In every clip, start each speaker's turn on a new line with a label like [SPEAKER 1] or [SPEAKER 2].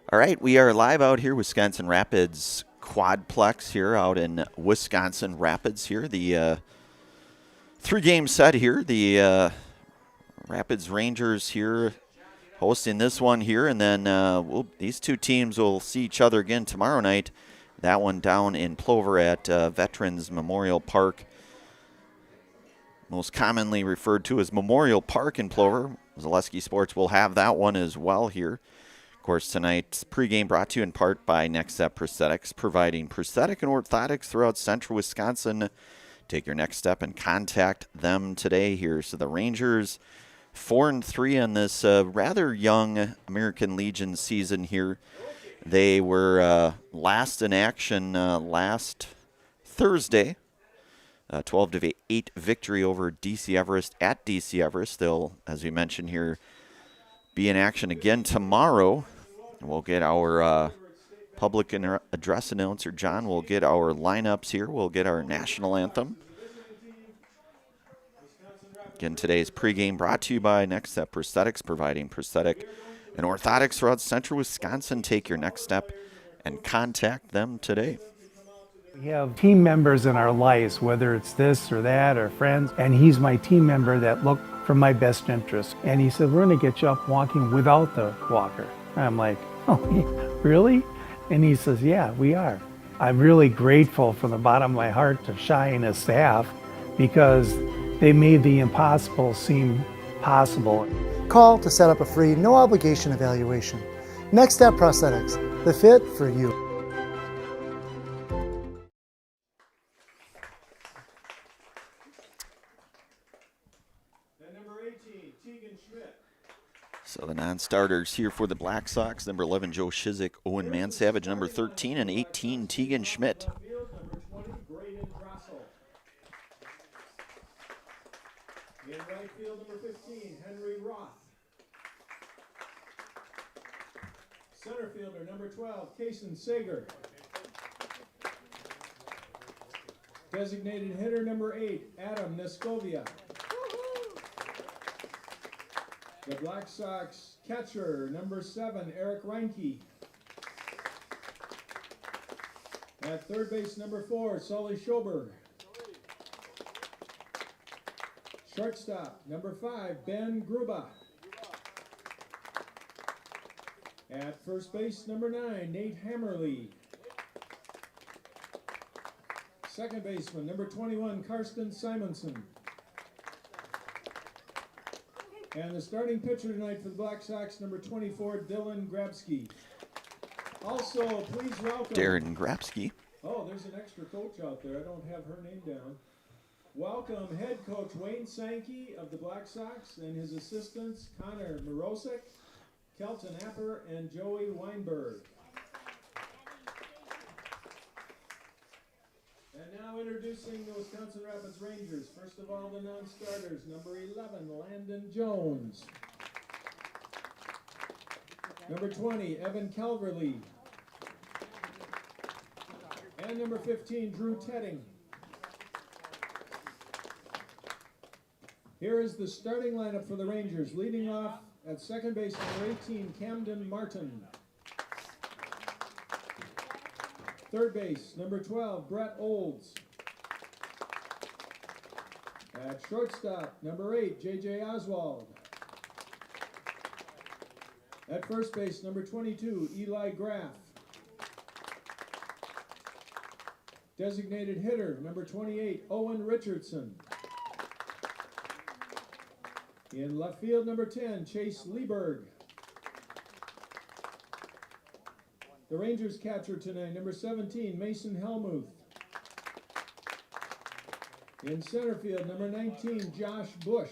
[SPEAKER 1] All right, we are live out here, Wisconsin Rapids Quadplex here out in Wisconsin Rapids here. The three-game set here. The Rapids Rangers here hosting this one here, and then these two teams will see each other again tomorrow night. That one down in Plover at Veterans Memorial Park, most commonly referred to as Memorial Park in Plover. Zaleski Sports will have that one as well here. Of course, tonight's pregame brought to you in part by Next Step Prosthetics, providing prosthetic and orthotics throughout central Wisconsin. Take your next step and contact them today here. So the Rangers 4-3 on this rather young American Legion season here. They were last in action last Thursday. 12-8 victory over DC Everest at DC Everest. They'll, as we mentioned here, be in action again tomorrow. We'll get our public address announcer, John. We'll get our lineups here. We'll get our national anthem. Again, today's pregame brought to you by Next Step Prosthetics, providing prosthetic and orthotics throughout central Wisconsin. Take your next step and contact them today.
[SPEAKER 2] We have team members in our lives, whether it's this or that or friends, and he's my team member that look for my best interest. And he said, we're going to get you up walking without the walker. I'm like, oh, really? And he says, yeah, we are. I'm really grateful from the bottom of my heart to Shai and his staff because they made the impossible seem possible.
[SPEAKER 3] Call to set up a free, no obligation evaluation. Next Step Prosthetics, the fit for you.
[SPEAKER 1] So the non-starters here for the Black Sox, number 11, Joe Shizik, Owen Mansavage, number 13 and 18, Tegan Schmidt.
[SPEAKER 4] In right field, number 15, Henry Roth. Center fielder, number 12, Kason Sager. Designated hitter, number 8, Adam Nescovia. The Black Sox catcher, number 7, Eric Reinke. At third base, number 4, Sully Schoberg. Shortstop, number 5, Ben Gruba. At first base, number 9, Nate Hammerly. Second baseman, number 21, Karsten Simonson. And the starting pitcher tonight for the Black Sox, number 24, Dylan Grabsky. Also, please welcome...
[SPEAKER 1] Darren Grabsky.
[SPEAKER 4] Oh, there's an extra coach out there. I don't have her name down. Welcome head coach Wayne Sankey of the Black Sox and his assistants, Connor Morosic, Kelton Apper, and Joey Weinberg. And now introducing the Wisconsin Rapids Rangers. First of all, the non-starters. Number 11, Landon Jones. Number 20, Evan Calverley. And number 15, Drew Tedding. Here is the starting lineup for the Rangers. Leading off at second base, number 18, Camden Martin. Third base, number 12, Brett Olds. At shortstop, number 8, J.J. Oswald. At first base, number 22, Eli Graff. Designated hitter, number 28, Owen Richardson. In left field, number 10, Chase Lieberg. The Rangers catcher tonight, number 17, Mason Helmuth. In center field, number 19, Josh Bush.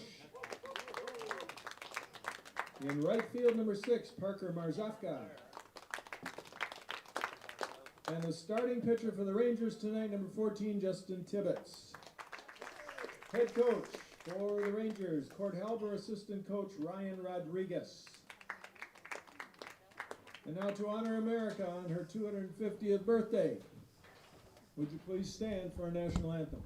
[SPEAKER 4] In right field, number 6, Parker Marzafka. And the starting pitcher for the Rangers tonight, number 14, Justin Tibbetts. Head coach for the Rangers, Court Halber, assistant coach Ryan Rodriguez. And now to honor America on her 250th birthday, would you please stand for our national anthem?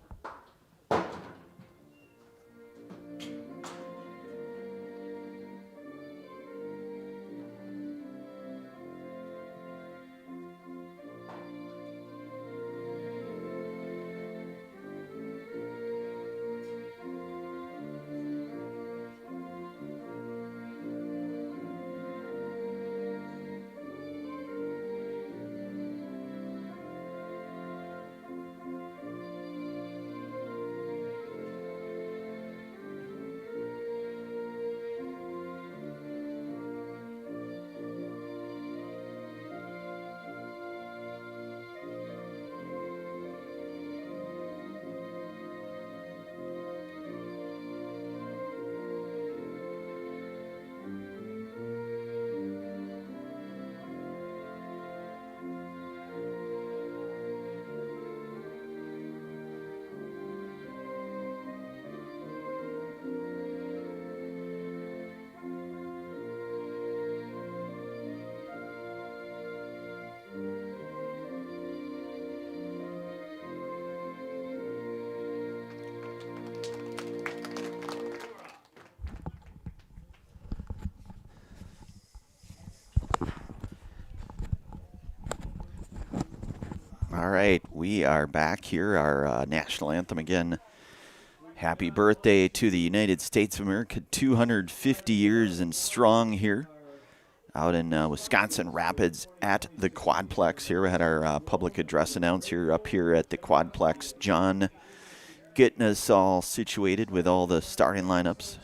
[SPEAKER 1] All right, we are back here. Our national anthem again. Happy birthday to the United States of America. 250 years and strong here out in Wisconsin Rapids at the Quadplex here. We had our public address announcer up here at the Quadplex, John, getting us all situated with all the starting lineups.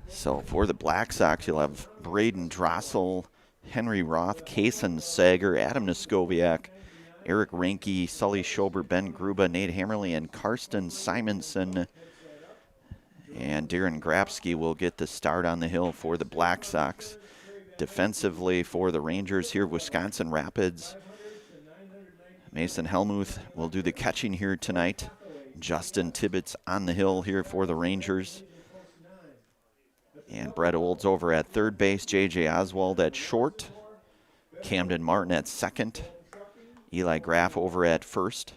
[SPEAKER 1] So for the Black Sox, you'll have Braden Drossel, Henry Roth, Kason Sager, Adam Noskowiak, Eric Ranke, Sully Schober, Ben Gruba, Nate Hammerly, and Karsten Simonson. And Darren Grabsky will get the start on the hill for the Black Sox. Defensively for the Rangers here, Wisconsin Rapids. Mason Helmuth will do the catching here tonight. Justin Tibbetts on the hill here for the Rangers. And Brett Olds over at third base, J.J. Oswald at short, Camden Martin at second, Eli Graff over at first.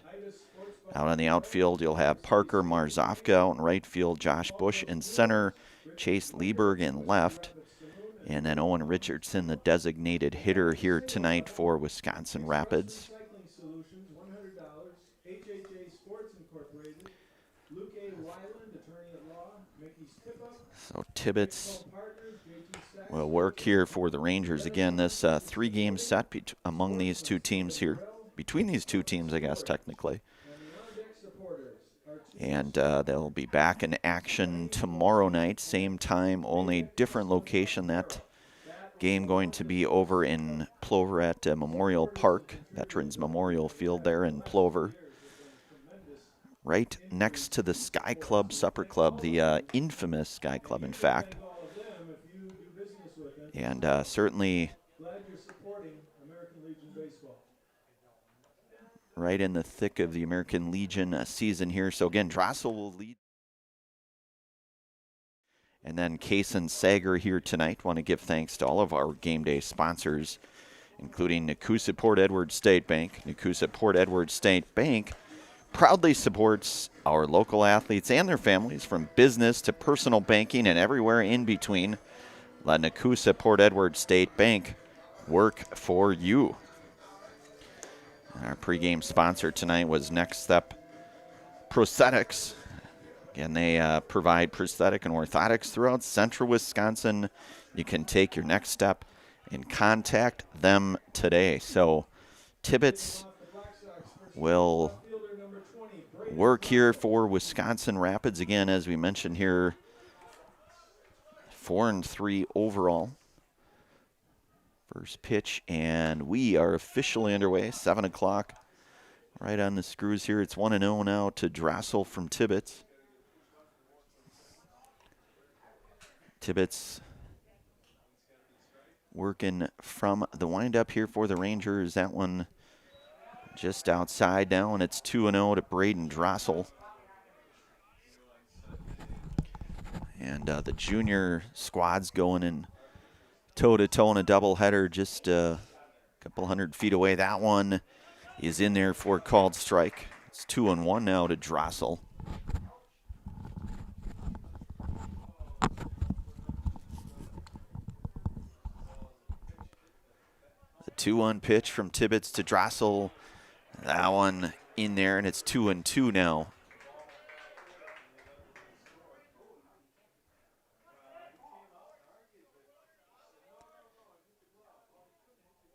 [SPEAKER 1] Out on the outfield, you'll have Parker Marzofka out in right field, Josh Bush in center, Chase Lieberg in left, and then Owen Richardson, the designated hitter here tonight for Wisconsin Rapids. So Tibbetts will work here for the Rangers. Again, this three-game set among these two teams here. Between these two teams, I guess, technically. And they'll be back in action tomorrow night. Same time, only different location. That game going to be over in Plover at Memorial Park, Veterans Memorial Field there in Plover. Right next to the Sky Club Supper Club, the infamous Sky Club, in fact. And certainly right in the thick of the American Legion season here. So again, Drossel will lead. And then Kason Sager here tonight. Want to give thanks to all of our game day sponsors, including Nakusa Port Edward State Bank. Nakusa Port Edward State Bank proudly supports our local athletes and their families from business to personal banking and everywhere in between. Let Nakusa Port Edward State Bank work for you. Our pregame sponsor tonight was Next Step Prosthetics. Again, they provide prosthetic and orthotics throughout central Wisconsin. You can take your next step and contact them today. So Tibbetts will work here for Wisconsin Rapids. Again, as we mentioned here, 4-3 overall. First pitch, and we are officially underway. 7 o'clock, right on the screws here. It's 1-0 now to Drossel from Tibbetts. Tibbetts working from the windup here for the Rangers. That one just outside now, and it's 2-0 to Braden Drossel. And the junior squad's going in toe-to-toe in a doubleheader just a couple 100 feet away. That one is in there for a called strike. It's 2-1 now to Drossel. The 2-1 pitch from Tibbetts to Drossel. That one in there, and it's 2-2 now.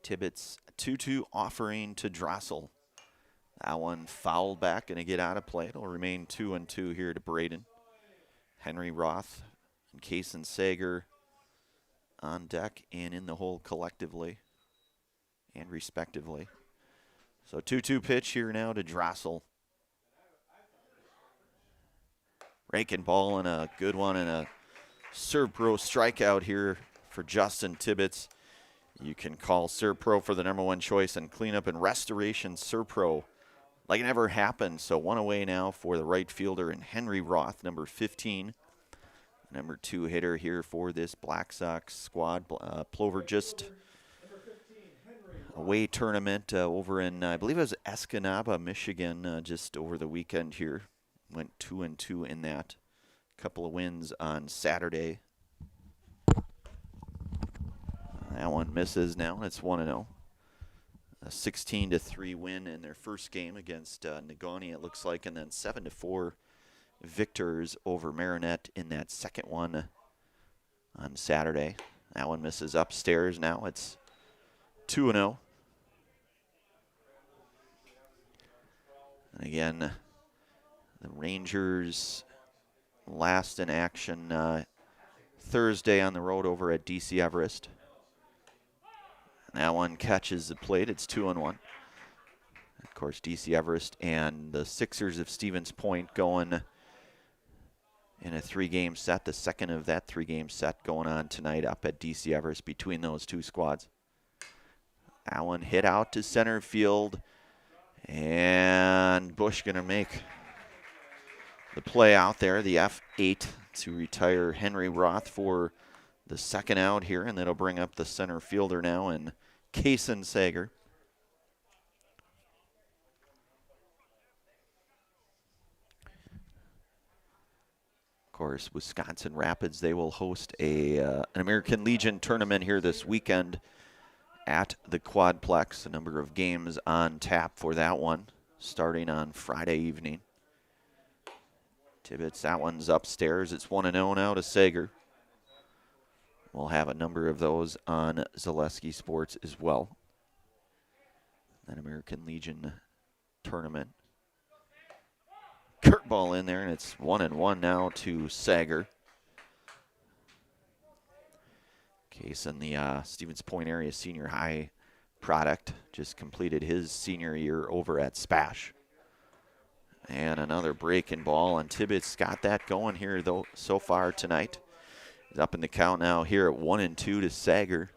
[SPEAKER 1] Tibbetts 2-2 offering to Drossel. That one fouled back, going to get out of play. It'll remain 2-2 here to Braden. Henry Roth and Kason Sager on deck and in the hole collectively and respectively. So 2-2 pitch here now to Drossel. Raking ball and a good one and a serve-pro strikeout here for Justin Tibbetts. You can call Serpro for the #1 choice and cleanup and restoration Serpro like it never happened. So one away now for the right fielder and Henry Roth, number 15. Number 2 hitter here for this Black Sox squad. Plover just away tournament over in, I believe it was Escanaba, Michigan, just over the weekend here. Went 2-2 in that. Couple of wins on Saturday. That one misses now, and it's 1-0. A 16-3 win in their first game against Negaunee, it looks like, and then 7-4 victors over Marinette in that second one on Saturday. That one misses upstairs. Now it's 2-0. And again, the Rangers last in action Thursday on the road over at DC Everest. And that one catches the plate. It's 2-1. Of course, DC Everest and the Sixers of Stevens Point going in a 3-game set. The second of that 3-game set going on tonight up at DC Everest between those two squads. That one hit out to center field. And Bush going to make the play out there, the F8, to retire Henry Roth for the second out here. And that'll bring up the center fielder now, and Kaysen Sager. Of course, Wisconsin Rapids, they will host an American Legion tournament here this weekend at the Quadplex. A number of games on tap for that one, starting on Friday evening. Tibbetts, that one's upstairs. It's 1-0 now to Sager. We'll have a number of those on Zaleski Sports as well. That American Legion tournament. Curveball in there, and it's 1-1 now to Sager. Kaysen, the Stevens Point area senior high product, just completed his senior year over at Spash. And another breaking ball, and Tibbetts got that going here though so far tonight. He's up in the count now here at 1-2 to Sager.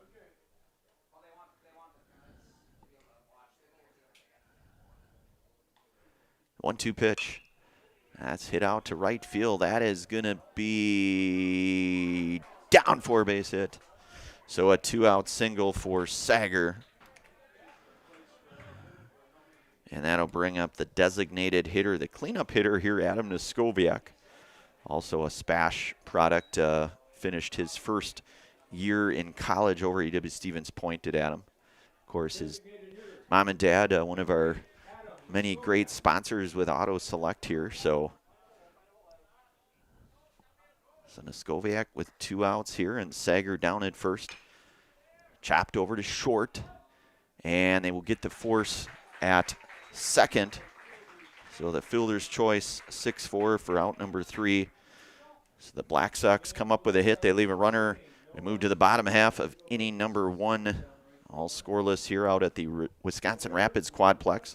[SPEAKER 1] One-two pitch. That's hit out to right field. That is going to be down for a base hit. So a 2-out single for Sager. And that'll bring up the designated hitter, the cleanup hitter here, Adam Noskowiak. Also a Spash product, finished his first year in college over at UW Stevens Point, did Adam. Of course, his mom and dad, one of our many great sponsors with Auto Select here. So Noskowiak with 2 outs here, and Sager down at first. Chopped over to short, and they will get the force at second. So the fielder's choice, 6-4 for out number 3. So the Black Sox come up with a hit. They leave a runner. We move to the bottom half of inning number 1. All scoreless here out at the Wisconsin Rapids Quadplex.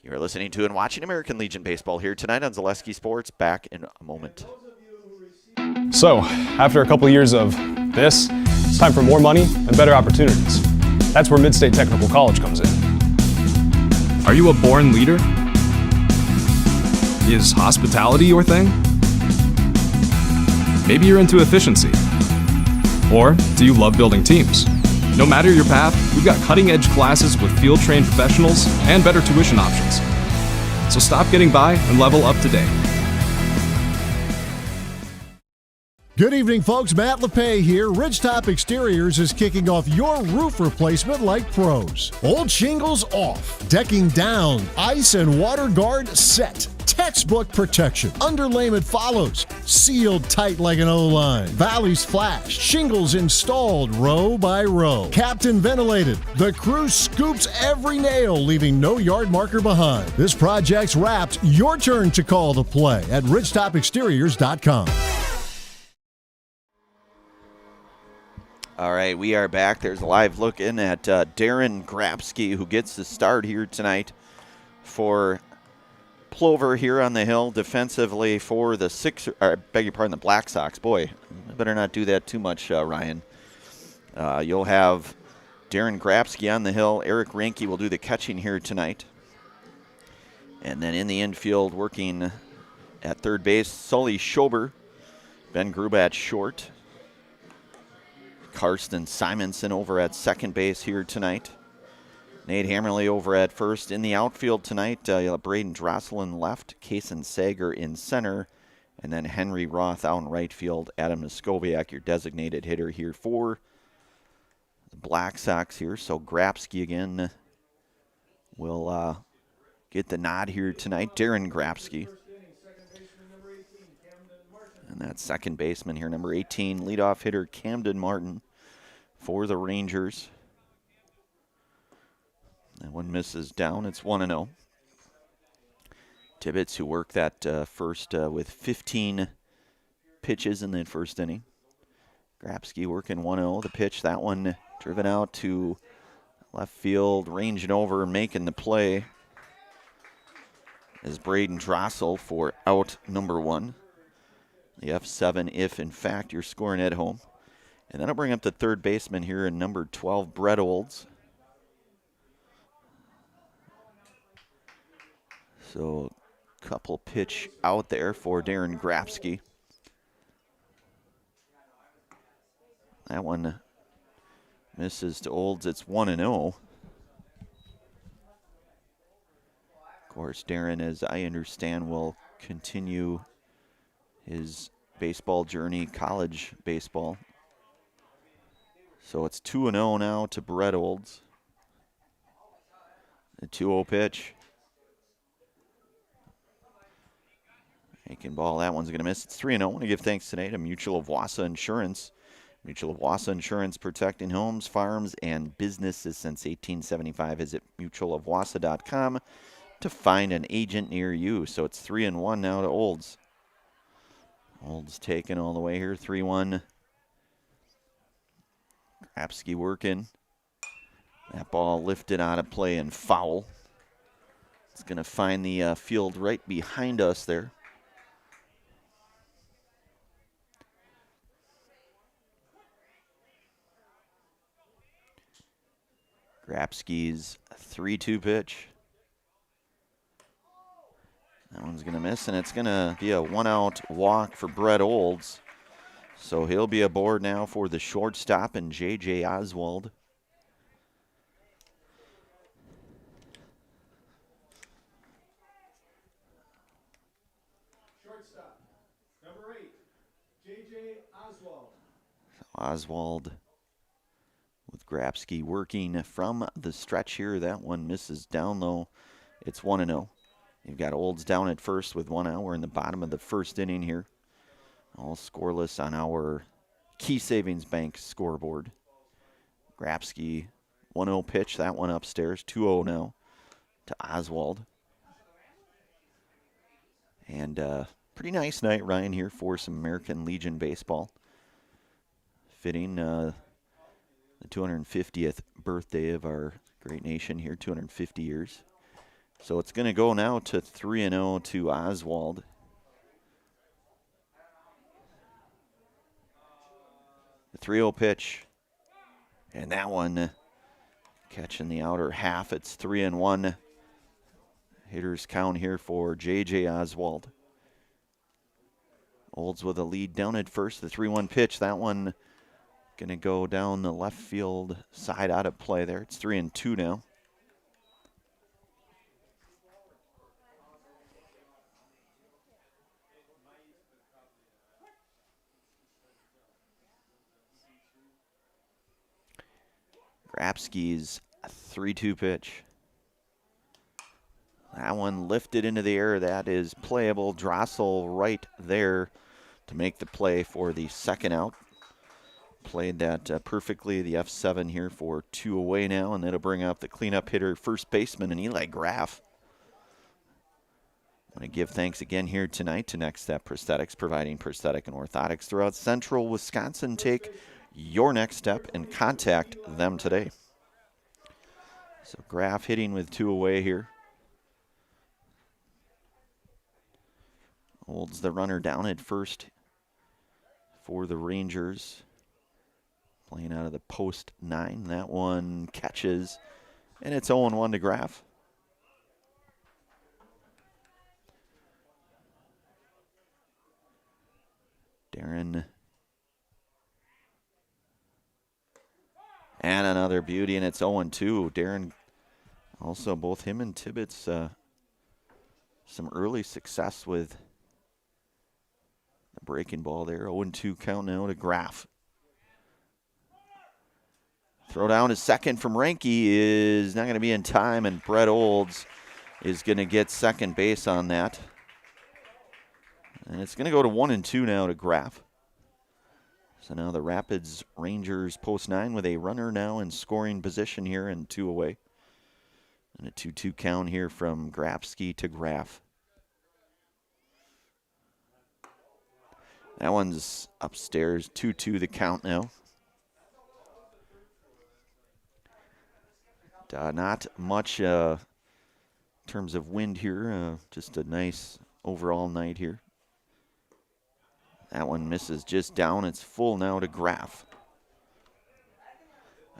[SPEAKER 1] You're listening to and watching American Legion Baseball here tonight on Zaleski Sports. Back in a moment.
[SPEAKER 5] So, after a couple years of this, it's time for more money and better opportunities. That's where Mid-State Technical College comes in.
[SPEAKER 6] Are you a born leader? Is hospitality your thing? Maybe you're into efficiency. Or do you love building teams? No matter your path, we've got cutting-edge classes with field-trained professionals and better tuition options. So stop getting by and level up today.
[SPEAKER 7] Good evening, folks. Matt LePay here. Ridgetop Exteriors is kicking off your roof replacement like pros. Old shingles off, decking down, ice and water guard set. Textbook protection. Underlayment follows. Sealed tight like an O-line. Valleys flashed. Shingles installed row by row. Captain ventilated. The crew scoops every nail, leaving no yard marker behind. This project's wrapped. Your turn to call the play at ridgetopexteriors.com.
[SPEAKER 1] All right, we are back. There's a live look in at Darren Grabsky, who gets the start here tonight for Plover here on the hill defensively for the the Black Sox. Boy, I better not do that too much, Ryan. You'll have Darren Grabsky on the hill. Eric Ranke will do the catching here tonight. And then in the infield, working at third base, Sully Schober, Ben Grubat short. Karsten Simonson over at second base here tonight. Nate Hammerly over at first. In the outfield tonight, Braden Drosselin left, Kaysen Sager in center, and then Henry Roth out in right field. Adam Noskowiak, your designated hitter here for the Black Sox here. So Grabsky again will get the nod here tonight. Darren Grabsky. And that second baseman here, number 18, leadoff hitter Camden Martin for the Rangers. That one misses down. It's 1-0. Tibbetts, who worked that first with 15 pitches in the first inning. Grabsky working 1-0. The pitch, that one driven out to left field, ranging over and making the play is Braden Drossel for out number 1. The F7 if, in fact, you're scoring at home. And then I'll bring up the third baseman here in number 12, Brett Olds. So couple pitch out there for Darren Grabsky. That one misses to Olds. It's 1-0. Of course, Darren, as I understand, will continue his baseball journey, college baseball. So it's 2-0 now to Brett Olds. The 2-0 pitch. Making ball, that one's going to miss. It's 3-0. I want to give thanks today to Mutual of Wausau Insurance. Mutual of Wausau Insurance, protecting homes, farms, and businesses since 1875. Visit mutualofwausau.com to find an agent near you. So it's 3-1 now to Olds. Olds taken all the way here, 3-1. Grabsky working. That ball lifted out of play and foul. It's going to find the field right behind us there. Grabsky's 3-2 pitch. That one's going to miss, and it's going to be a one-out walk for Brett Olds. So he'll be aboard now for the shortstop and J.J. Oswald.
[SPEAKER 4] Shortstop, number 8, J.J. Oswald.
[SPEAKER 1] Oswald with Grabsky working from the stretch here. That one misses down low. It's 1-0. You've got Olds down at first with 1 out. We're in the bottom of the first inning here. All scoreless on our Key Savings Bank scoreboard. Grabsky, 1-0 pitch. That one upstairs. 2-0 now to Oswald. And pretty nice night, Ryan, here for some American Legion baseball. Fitting the 250th birthday of our great nation here, 250 years. So it's going to go now to 3-0 to Oswald. The 3-0 pitch. And that one catching the outer half. It's 3-1. Hitters count here for J.J. Oswald. Olds with a lead down at first. The 3-1 pitch. That one going to go down the left field side out of play there. It's 3-2 now. Grabsky's 3-2 pitch. That one lifted into the air. That is playable. Drossel right there to make the play for the second out. Played that perfectly. The F7 here for 2 away now, and that'll bring up the cleanup hitter, first baseman, and Eli Graff. I want to give thanks again here tonight to Next Step Prosthetics, providing prosthetic and orthotics throughout central Wisconsin. Take your next step and contact them today. So Graff hitting with 2 away here. Holds the runner down at first for the Rangers. Playing out of the post 9. That one catches, and it's 0-1 to Graff. Darren. And another beauty, and it's 0-2. Darren, also both him and Tibbetts, some early success with the breaking ball there. 0-2 count now to Graff. Throw down to second from Ranke is not going to be in time, and Brett Olds is going to get second base on that. And it's going to go to 1-2 now to Graff. So now the Rapids Rangers post 9 with a runner now in scoring position here and 2 away. And a 2-2 count here from Grafsky to Graff. That one's upstairs, 2-2 the count now. Not much in terms of wind here, just a nice overall night here. That one misses just down. It's full now to Graff.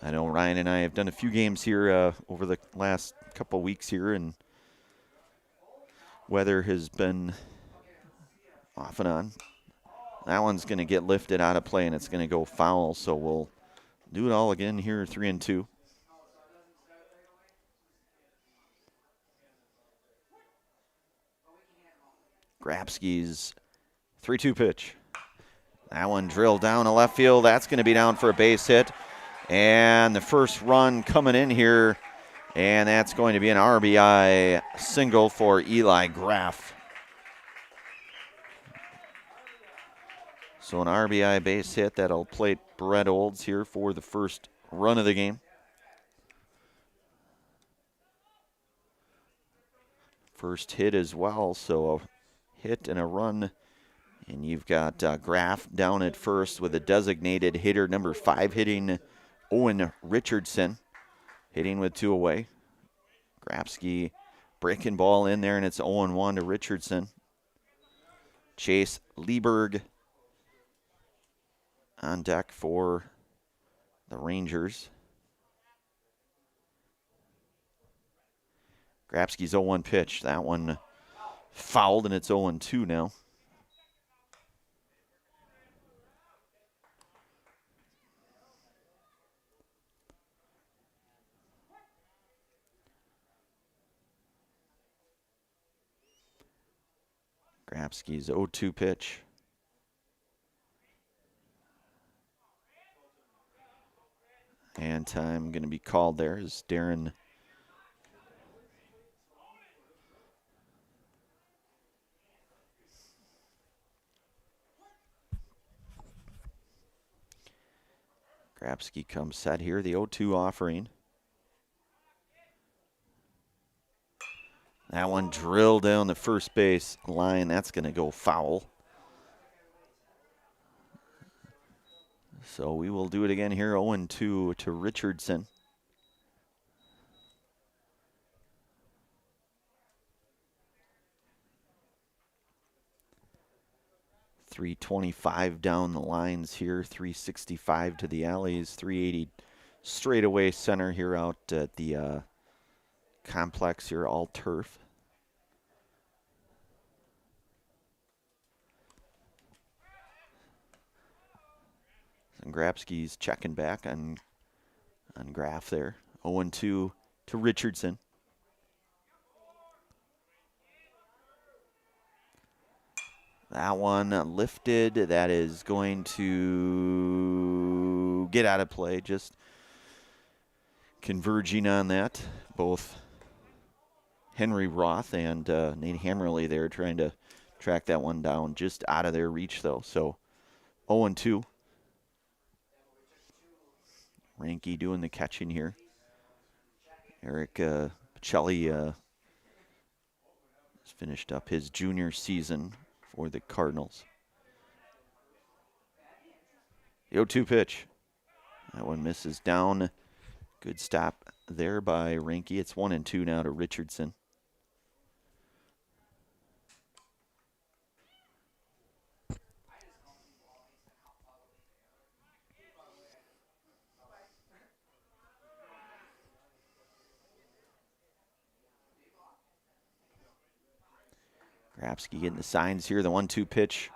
[SPEAKER 1] I know Ryan and I have done a few games here over the last couple weeks here, and weather has been off and on. That one's going to get lifted out of play, and it's going to go foul, so we'll do it all again here, 3-2. Grabsky's 3-2 pitch. That one drilled down to left field. That's going to be down for a base hit. And the first run coming in here, and that's going to be an RBI single for Eli Graff. So an RBI base hit that'll plate Brett Olds here for the first run of the game. First hit as well, so a hit and a run. And you've got Graff down at first with a designated hitter, number 5, hitting Owen Richardson, hitting with 2 away. Grafsky breaking ball in there, and it's 0-1 to Richardson. Chase Lieberg on deck for the Rangers. Grafsky's 0-1 pitch. That one fouled, and it's 0-2 now. Grafsky's 0-2 pitch. And time going to be called there as Darren Grafsky comes set here, the 0-2 offering. That one drilled down the first base line. That's going to go foul. So we will do it again here, 0-2 to Richardson. .325 down the lines here, 365 to the alleys, 380 straight away center here out at the complex here, all turf. And Grafsky's checking back on Graff there. 0-2 to Richardson. That one lifted. That is going to get out of play. Just converging on that. Both Henry Roth and Nate Hammerly there trying to track that one down. Just out of their reach, though. So 0-2. Ranke doing the catching here. Eric Pacelli has finished up his junior season for the Cardinals. The 0-2 pitch. That one misses down. Good stop there by Ranke. It's 1-2 now to Richardson. Grafsky getting the signs here. The 1-2 pitch.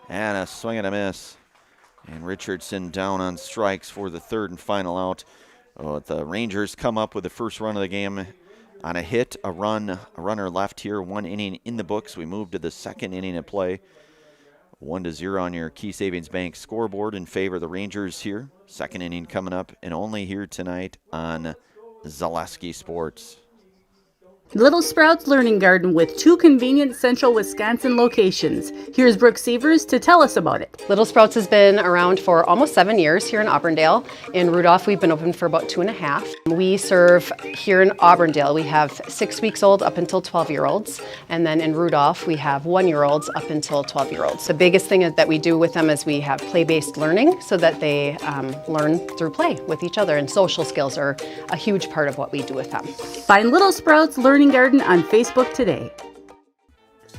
[SPEAKER 1] And a swing and a miss. And Richardson down on strikes for the third and final out. Oh, the Rangers come up with the first run of the game on a hit, a run, a runner left here. 1 inning in the books. We move to the second inning of play. 1-0 on your Key Savings Bank scoreboard in favor of the Rangers here. Second inning coming up, and only here tonight on Zaleski Sports.
[SPEAKER 8] Little Sprouts Learning Garden with 2 convenient central Wisconsin locations. Here's Brooke Sievers to tell us about it.
[SPEAKER 9] Little Sprouts has been around for almost 7 years here in Auburndale. In Rudolph, we've been open for about 2.5. We serve here in Auburndale. We have 6 weeks old up until 12-year-olds. And then in Rudolph, we have 1-year-olds up until 12-year-olds. The biggest thing that we do with them is we have play-based learning so that they learn through play with each other. And social skills are a huge part of what we do with them.
[SPEAKER 8] Find Little Sprouts Learning Garden on Facebook today.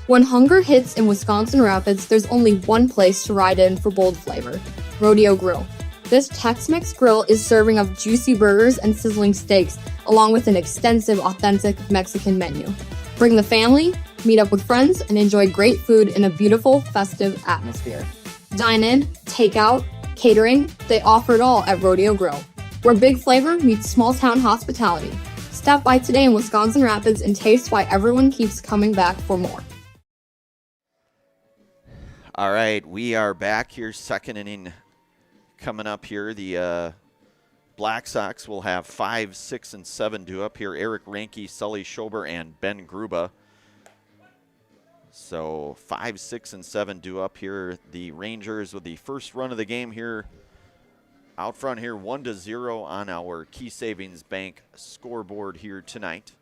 [SPEAKER 10] When hunger hits in Wisconsin Rapids, there's only one place to ride in for bold flavor: Rodeo Grill. This Tex-Mex grill is serving up juicy burgers and sizzling steaks, along with an extensive, authentic Mexican menu. Bring the family, meet up with friends, and enjoy great food in a beautiful, festive atmosphere. Dine in, take out, catering, they offer it all at Rodeo Grill, where big flavor meets small-town hospitality. Stop by today in Wisconsin Rapids and taste why everyone keeps coming back for more.
[SPEAKER 1] All right, we are back here. Second inning coming up here. The Black Sox will have 5, 6, and 7 due up here. Eric Ranke, Sully Schober, and Ben Gruba. So 5, 6, and 7 due up here. The Rangers with the first run of the game here. Out front here, 1-0 on our Key Savings Bank scoreboard here tonight.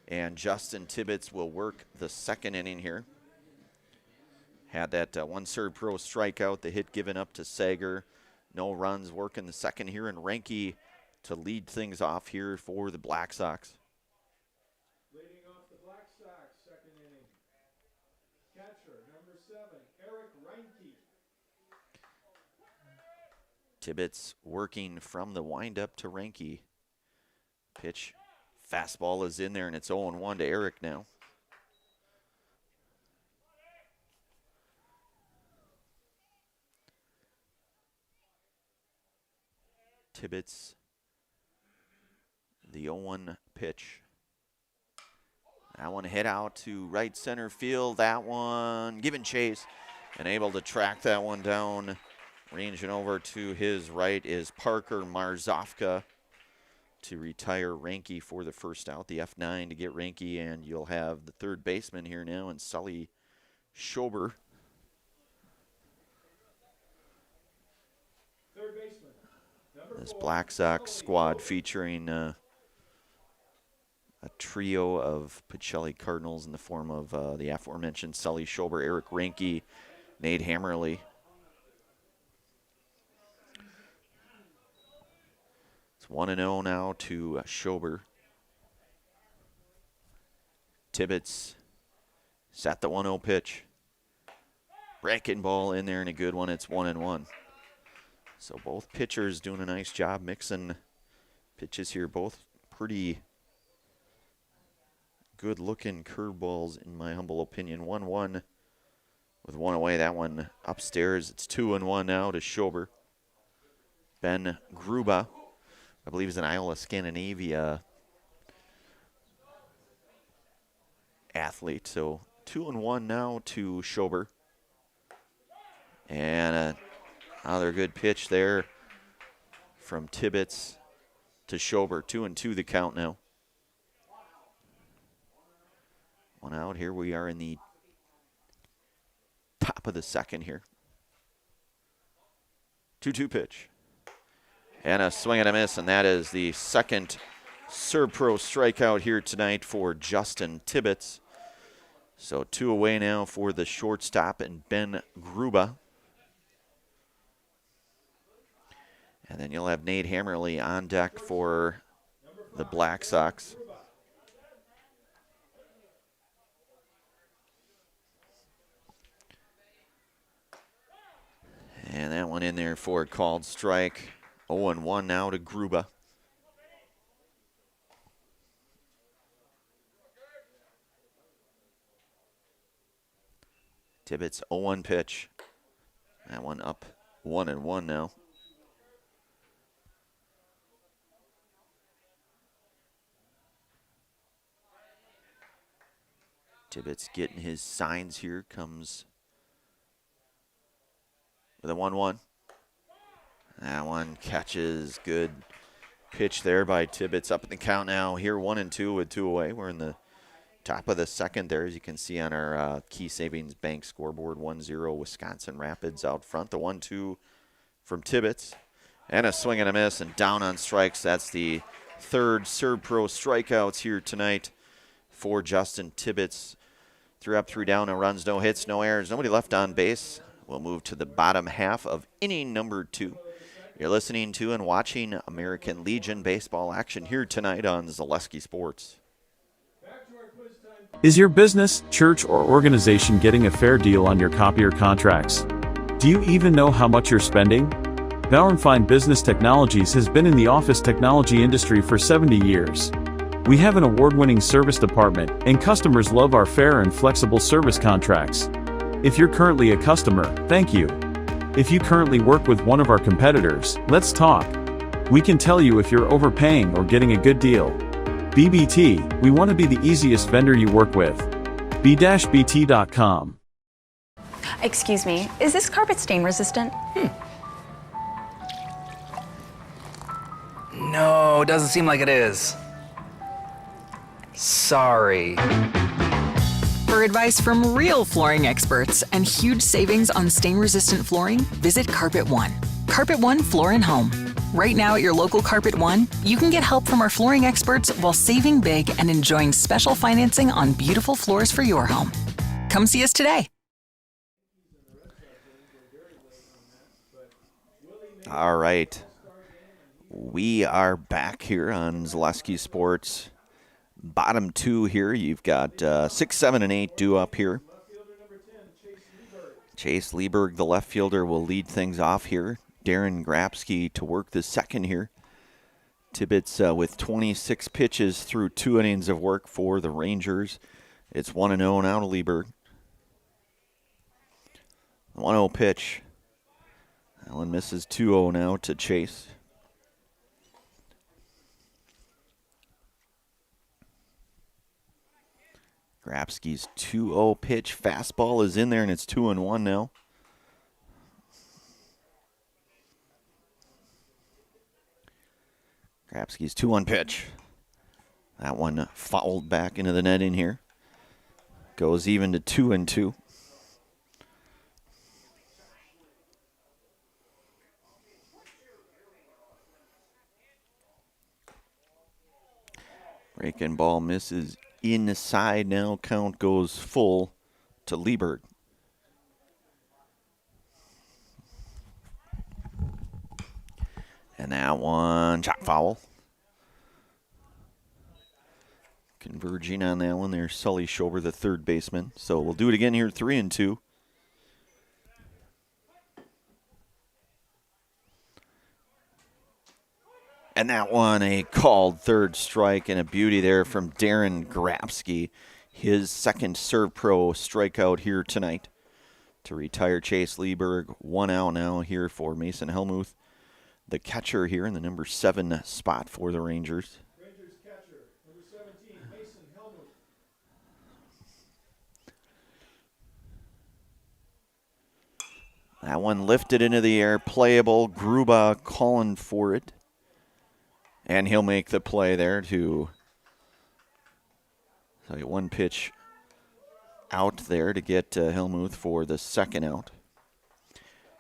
[SPEAKER 1] And Justin Tibbetts will work the second inning here. Had that one Serve Pro strikeout, the hit given up to Sager. No runs, working the second here, and Ranke to lead things off here for the Black Sox.
[SPEAKER 4] Leading off the Black Sox, second inning. Catcher, number 7, Eric Reinke.
[SPEAKER 1] Tibbetts working from the windup to Ranke. Pitch, fastball is in there, and it's 0-1 to Eric now. Tibbetts, the 0-1 pitch. That one hit out to right center field. That one giving chase and able to track that one down. Ranging over to his right is Parker Marzofka to retire Ranke for the first out. The F9 to get Ranke, and you'll have the third baseman here now, and Sully Schober.
[SPEAKER 4] Third baseman, number
[SPEAKER 1] This
[SPEAKER 4] 4,
[SPEAKER 1] Black Sox squad featuring a trio of Pacelli Cardinals in the form of the aforementioned Sully Schober, Eric Ranke, Nate Hammerly. It's 1-0 now to Schober. Tibbetts set the 1-0 pitch. Breaking ball in there and a good one. It's 1-1. So both pitchers doing a nice job mixing pitches here. Both pretty good looking curveballs in my humble opinion. 1-1 with one away. That one upstairs. It's 2-1 now to Schober. Ben Gruba, I believe, is an Iowa Scandinavia athlete. So 2-1 now to Schober. And another good pitch there from Tibbetts to Schober. 2-2 the count now. One out. Here we are in the top of the second here. 2-2 pitch. And a swing and a miss, and that is the second Serve Pro strikeout here tonight for Justin Tibbetts. So 2 away now for the shortstop and Ben Gruba. And then you'll have Nate Hammerly on deck for the Black Sox. And that one in there for a called strike. 0-1 now to Gruba. Tibbetts 0-1 pitch. That one up 1-1 now. Tibbetts getting his signs here. Comes with a 1-1. That one catches good pitch there by Tibbetts. Up in the count now here, 1-2 with 2 away. We're in the top of the second there, as you can see on our Key Savings Bank scoreboard. 1-0 Wisconsin Rapids out front. The 1-2 from Tibbetts. And a swing and a miss and down on strikes. That's the third Serve Pro strikeouts here tonight for Justin Tibbetts. 3 up, 3 down, no runs, no hits, no errors, nobody left on base. We'll move to the bottom half of inning number 2. You're listening to and watching American Legion baseball action here tonight on Zaleski Sports.
[SPEAKER 11] Is your business, church, or organization getting a fair deal on your copier contracts? Do you even know how much you're spending? Bauer & Fine Business Technologies has been in the office technology industry for 70 years. We have an award-winning service department, and customers love our fair and flexible service contracts. If you're currently a customer, thank you. If you currently work with one of our competitors, let's talk. We can tell you if you're overpaying or getting a good deal. BBT, we want to be the easiest vendor you work with. b-bt.com.
[SPEAKER 12] Excuse me, is this carpet stain resistant?
[SPEAKER 13] No, doesn't seem like it is. Sorry.
[SPEAKER 14] For advice from real flooring experts and huge savings on stain-resistant flooring, visit Carpet One. Carpet One Floor and Home. Right now at your local Carpet One, you can get help from our flooring experts while saving big and enjoying special financing on beautiful floors for your home. Come see us today.
[SPEAKER 1] All right. We are back here on Zaleski Sports. Bottom 2 here. You've got 6, 7, and 8 due up here. Chase Lieberg, the left fielder, will lead things off here. Darren Grabsky to work the second here. Tibbetts with 26 pitches through 2 innings of work for the Rangers. It's 1-0 now to Lieberg. 1-0 pitch. That one misses. 2-0 now to Chase. Grabsky's 2-0 pitch. Fastball is in there, and it's 2-1 now. Grabsky's 2-1 pitch. That one fouled back into the net in here. Goes even to 2-2. Breaking ball misses inside now. Count goes full to Lieberg. And that one, chop foul. Converging on that one there, Sully Schober, the third baseman. So we'll do it again here, 3-2. And that one, a called third strike, and a beauty there from Darren Grabsky. His second Serve Pro strikeout here tonight to retire Chase Lieberg. 1 out now here for Mason Helmuth, the catcher here in the number 7 spot for the Rangers.
[SPEAKER 4] Rangers catcher, number 17, Mason Helmuth.
[SPEAKER 1] That one lifted into the air, playable. Gruba calling for it. And he'll make the play there to, so one pitch out there to get Helmuth for the second out.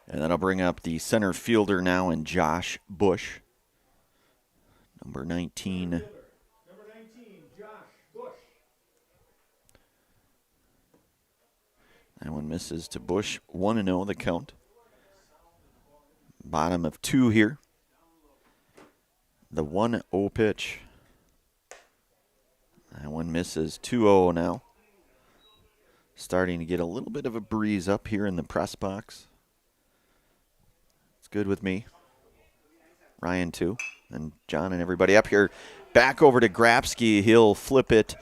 [SPEAKER 1] And then I'll bring up the center fielder now in Josh Bush. Number 19.
[SPEAKER 4] Number 19, Josh Bush.
[SPEAKER 1] That one misses to Bush. 1-0 the count. Bottom of 2 here. The 1-0 pitch. That one misses. 2-0 now. Starting to get a little bit of a breeze up here in the press box. It's good with me. Ryan too. And John and everybody up here. Back over to Grabsky. He'll flip it.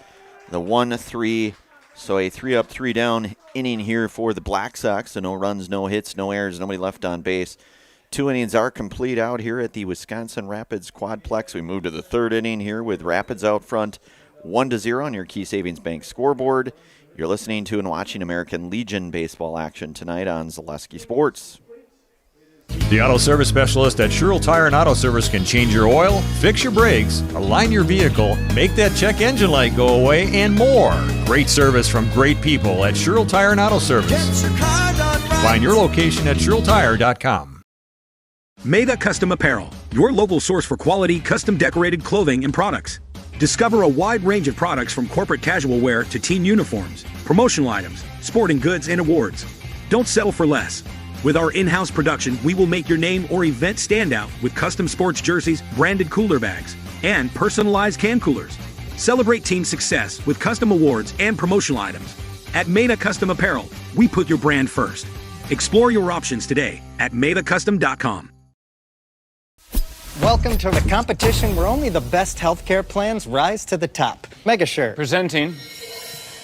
[SPEAKER 1] The 1-3. So a 3 up, 3 down inning here for the Black Sox. So no runs, no hits, no errors, nobody left on base. 2 innings are complete out here at the Wisconsin Rapids Quadplex. We move to the 3rd inning here with Rapids out front, 1-0 on your Key Savings Bank scoreboard. You're listening to and watching American Legion baseball action tonight on Zaleski Sports.
[SPEAKER 15] The auto service specialist at Sherrill Tire and Auto Service can change your oil, fix your brakes, align your vehicle, make that check engine light go away, and more. Great service from great people at Sherrill Tire and Auto Service. Find your location at SherrillTire.com.
[SPEAKER 16] Meda Custom Apparel, your local source for quality, custom decorated clothing and products. Discover a wide range of products from corporate casual wear to team uniforms, promotional items, sporting goods, and awards. Don't settle for less. With our in-house production, we will make your name or event stand out with custom sports jerseys, branded cooler bags, and personalized can coolers. Celebrate team success with custom awards and promotional items. At Meda Custom Apparel, we put your brand first. Explore your options today at MedaCustom.com.
[SPEAKER 17] Welcome to the competition where only the best healthcare plans rise to the top. MegaSure.
[SPEAKER 18] Presenting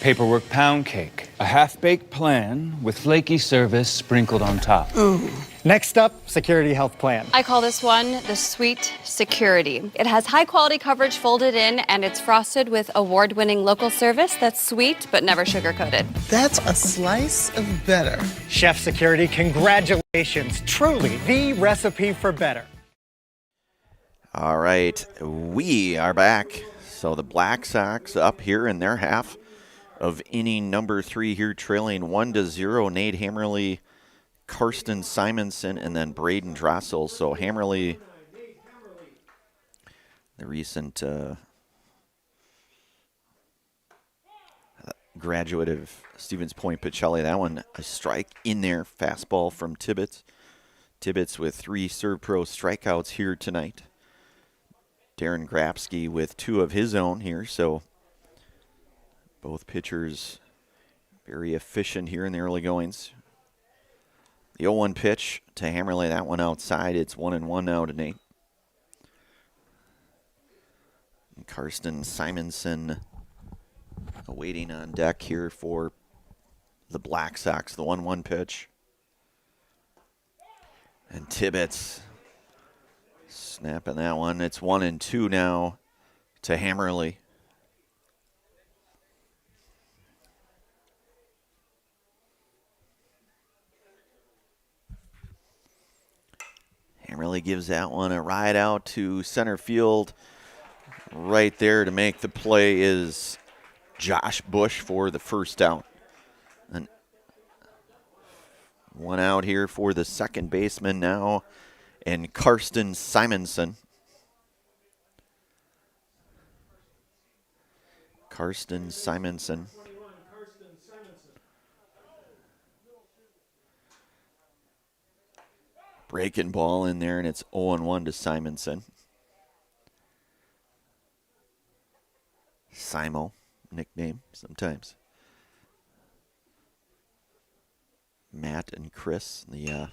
[SPEAKER 18] Paperwork Pound Cake, a half-baked plan with flaky service sprinkled on top.
[SPEAKER 17] Ooh. Next up, Security Health Plan.
[SPEAKER 19] I call this one the Sweet Security. It has high-quality coverage folded in, and it's frosted with award-winning local service that's sweet but never sugar-coated.
[SPEAKER 17] That's a slice of better. Chef Security, congratulations. Truly the recipe for better.
[SPEAKER 1] All right, we are back. So the Black Sox up here in their half of inning number 3 here, trailing 1-0. Nate Hammerly, Karsten Simonson, and then Braden Drossel. So Hammerly, the recent graduate of Stevens Point Pacelli, that one a strike in there. Fastball from Tibbetts. Tibbetts with 3 Serve Pro strikeouts here tonight. Darren Grabsky with 2 of his own here, so both pitchers very efficient here in the early goings. The 0-1 pitch to Hammerly, that one outside. It's 1-1 now to Nate. And Karsten Simonson awaiting on deck here for the Black Sox. The 1-1 pitch. And Tibbetts snapping that one. It's 1-2 now to Hammerly. Hammerly gives that one a ride out to center field. Right there to make the play is Josh Bush for the first out. And one out here for the second baseman now, and Karsten Simonson. Karsten Simonson. Breaking ball in there, and it's 0-1 to Simonson. Simo, nickname sometimes. Matt and Chris, the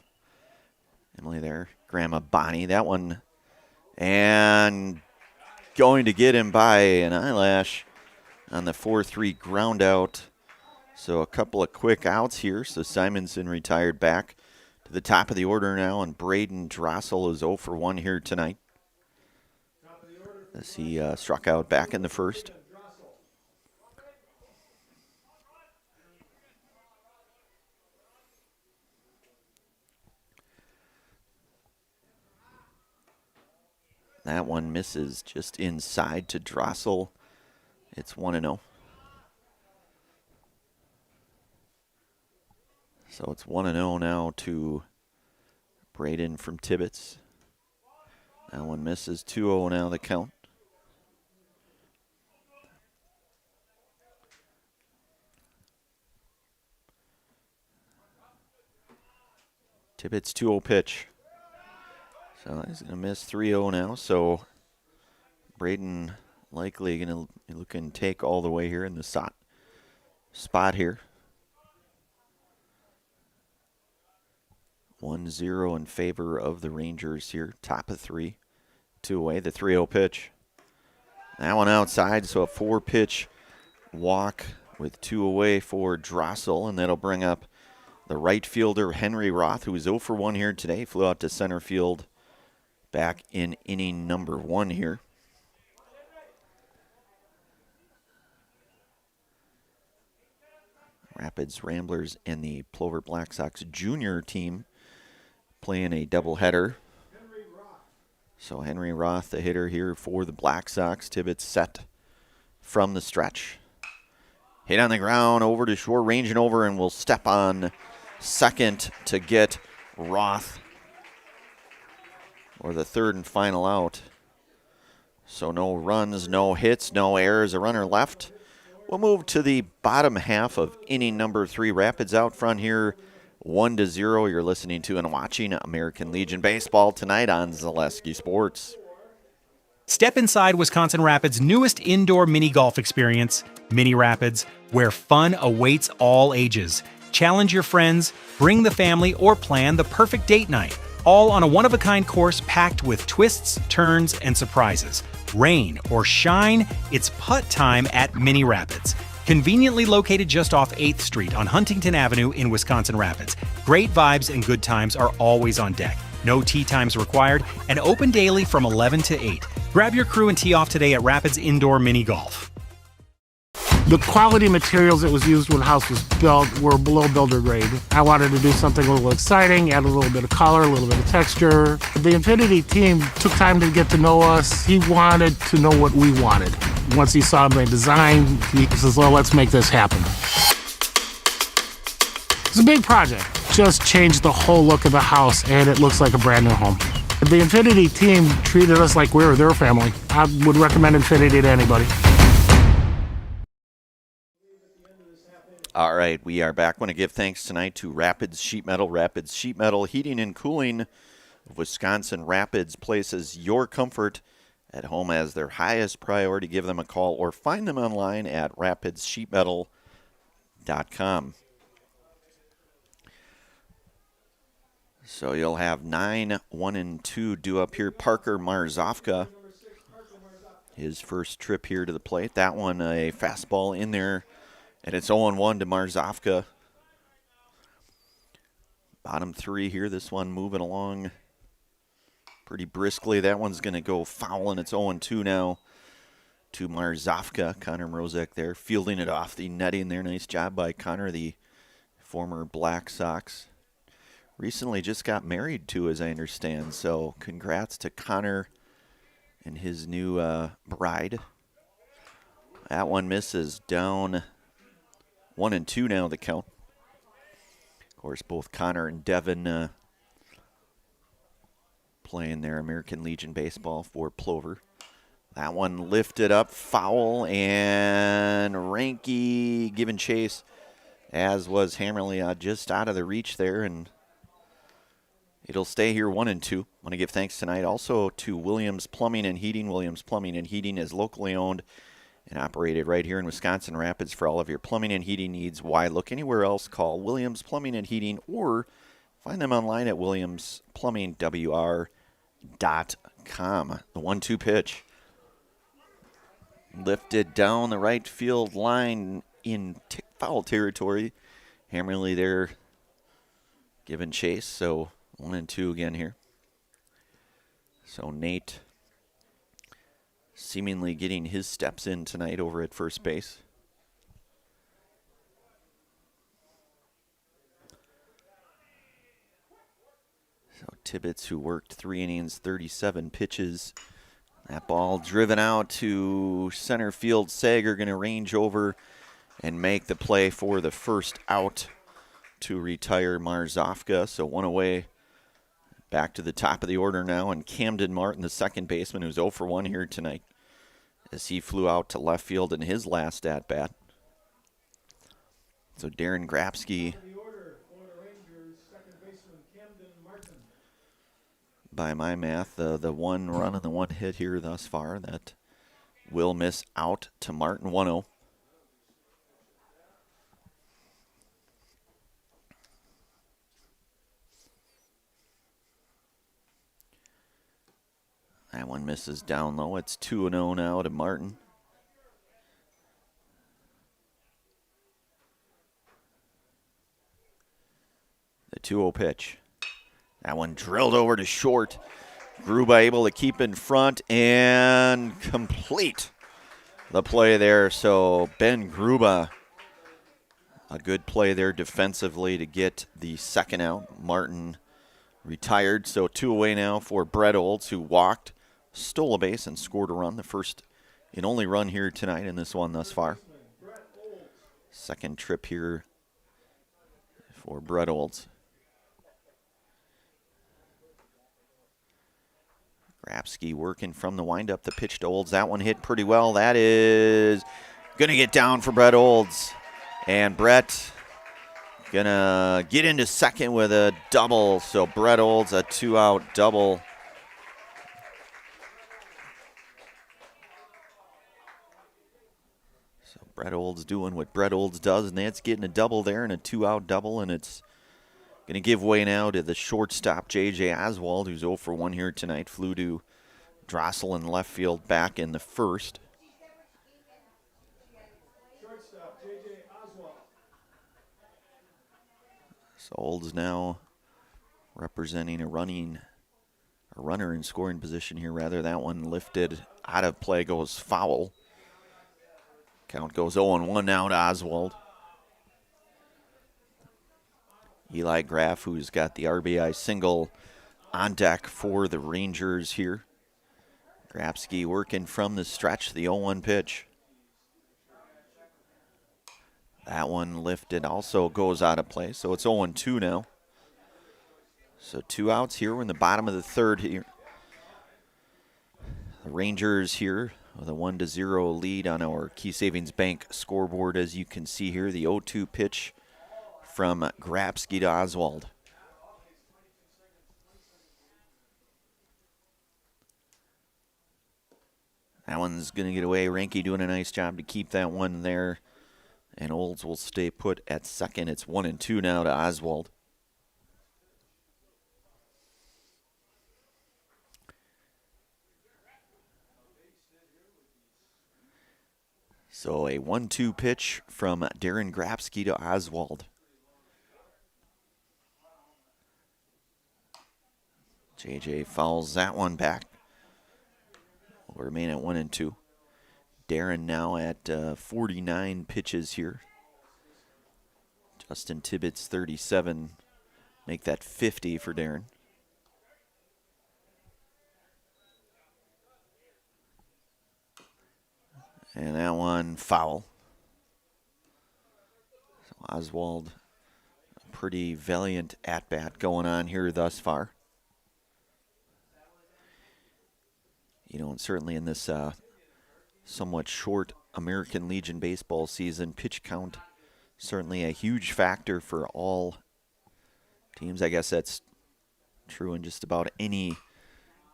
[SPEAKER 1] Emily there. Grandma Bonnie, that one. And going to get him by an eyelash on the 4-3 ground out. So a couple of quick outs here. So Simonson retired back to the top of the order now, and Braden Drossel is 0 for 1 here tonight, as he struck out back in the first. That one misses just inside to Drossel. It's 1-0. So it's 1-0 now to Braden from Tibbetts. That one misses. 2-0 now the count. Tibbetts 2-0 pitch. So he's going to miss 3-0 now. So Braden likely going to be looking to take all the way here in the spot here. 1-0 in favor of the Rangers here. Top of 3. 2 away. The 3-0 pitch. That one outside, so a 4-pitch walk with 2 away for Drossel, and that'll bring up the right fielder Henry Roth, who was 0 for 1 here today. Flew out to center field back in inning number 1 here. Rapids Ramblers and the Plover Black Sox junior team playing a doubleheader. So Henry Roth, the hitter here for the Black Sox. Tibbetts set from the stretch. Hit on the ground, over to short, ranging over, and will step on second to get Roth, or the third and final out. So no runs, no hits, no errors, a runner left. We'll move to the bottom half of inning number 3. Rapids out front here, 1-0. You're listening to and watching American Legion Baseball tonight on Zaleski Sports.
[SPEAKER 20] Step inside Wisconsin Rapids' newest indoor mini golf experience, Mini Rapids, where fun awaits all ages. Challenge your friends, bring the family, or plan the perfect date night. All on a one-of-a-kind course packed with twists, turns, and surprises. Rain or shine, it's putt time at Mini Rapids. Conveniently located just off 8th Street on Huntington Avenue in Wisconsin Rapids. Great vibes and good times are always on deck. No tee times required, and open daily from 11 to 8. Grab your crew and tee off today at Rapids Indoor Mini Golf.
[SPEAKER 21] The quality materials that was used when the house was built were below builder grade. I wanted to do something a little exciting, add a little bit of color, a little bit of texture. The Infinity team took time to get to know us. He wanted to know what we wanted. Once he saw my design, he says, well, let's make this happen. It's a big project. Just changed the whole look of the house, and it looks like a brand new home. The Infinity team treated us like we were their family. I would recommend Infinity to anybody.
[SPEAKER 1] All right, we are back. I want to give thanks tonight to Rapids Sheet Metal. Rapids Sheet Metal Heating and Cooling of Wisconsin Rapids places your comfort at home as their highest priority. Give them a call or find them online at rapidssheetmetal.com. So you'll have 9, 1, and 2 due up here. Parker Marzofka, his first trip here to the plate. That one, a fastball in there. And it's 0-1 to Marzofka. Bottom 3 here. This one moving along pretty briskly. That one's going to go foul, and it's 0-2 now to Marzofka. Connor Mrozek there fielding it off the netting there. Nice job by Connor, the former Black Sox. Recently just got married too, as I understand. So congrats to Connor and his new bride. That one misses, down 1-2 now the count. Of course, both Connor and Devin playing their American Legion baseball for Plover. That one lifted up, foul, and Ranke giving chase, as was Hammerly, just out of the reach there, and it'll stay here 1-2. I want to give thanks tonight also to Williams Plumbing and Heating. Williams Plumbing and Heating is locally owned and operated right here in Wisconsin Rapids for all of your plumbing and heating needs. Why look anywhere else? Call Williams Plumbing and Heating or find them online at williamsplumbingwr.com. The 1-2 pitch. Lifted down the right field line in foul territory. Hammerly there giving chase, so 1-2 again here. So Nate seemingly getting his steps in tonight over at first base. So Tibbetts, who worked 3 innings, 37 pitches. That ball driven out to center field. Sager going to range over and make the play for the first out to retire Marzofka. So one away. Back to the top of the order now, and Camden Martin, the second baseman, who's 0-for-1 here tonight, as he flew out to left field in his last at-bat. So Darren Grabsky, by my math, the one run and the one hit here thus far, that will miss out to Martin. 1-0. That one misses down low. It's 2-0 now to Martin. The 2-0 pitch. That one drilled over to short. Gruba able to keep in front and complete the play there. So Ben Gruba, a good play there defensively to get the second out. Martin retired. So 2 away now for Brett Olds, who walked, stole a base, and scored a run. The first and only run here tonight in this one thus far. Second trip here for Brett Olds. Grabsky working from the windup. The pitch to Olds. That one hit pretty well. That is going to get down for Brett Olds. And Brett going to get into second with a double. So Brett Olds, a 2-out double. So Brett Olds doing what Brett Olds does, and that's getting a double there and a 2-out double, and it's going to give way now to the shortstop, J.J. Oswald, who's 0 for 1 here tonight. Flew to Drossel in left field back in the first.
[SPEAKER 4] Shortstop, J.J. Oswald.
[SPEAKER 1] So Olds now representing a runner in scoring position here, rather. That one lifted out of play, goes foul. Count goes 0-1 now to Oswald. Eli Graff, who's got the RBI single on deck for the Rangers here. Grabsky working from the stretch, the 0-1 pitch. That one lifted, also goes out of play, so it's 0-2 now. So 2 outs here. We're in the bottom of the third here. The Rangers here with a 1-0 lead on our Key Savings Bank scoreboard, as you can see here. The 0-2 pitch from Grabsky to Oswald. That one's going to get away. Ranke doing a nice job to keep that one there. And Olds will stay put at second. It's 1-2 now to Oswald. So a 1-2 pitch from Darren Grabsky to Oswald. JJ fouls that one back. We'll remain at 1-2. Darren now at 49 pitches here. Justin Tibbetts 37. Make that 50 for Darren. And that one foul. So Oswald, a pretty valiant at-bat going on here thus far. You know, and certainly in this somewhat short American Legion baseball season, pitch count certainly a huge factor for all teams. I guess that's true in just about any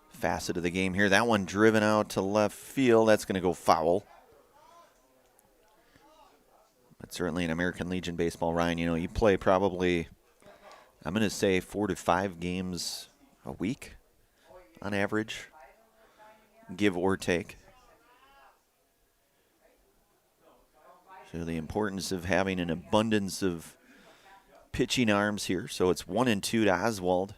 [SPEAKER 1] facet of the game here. That one driven out to left field. That's going to go foul. But certainly in American Legion baseball, Ryan, you know, you play probably, I'm going to say 4 to 5 games a week on average, give or take. So the importance of having an abundance of pitching arms here. So it's 1-2 to Oswald.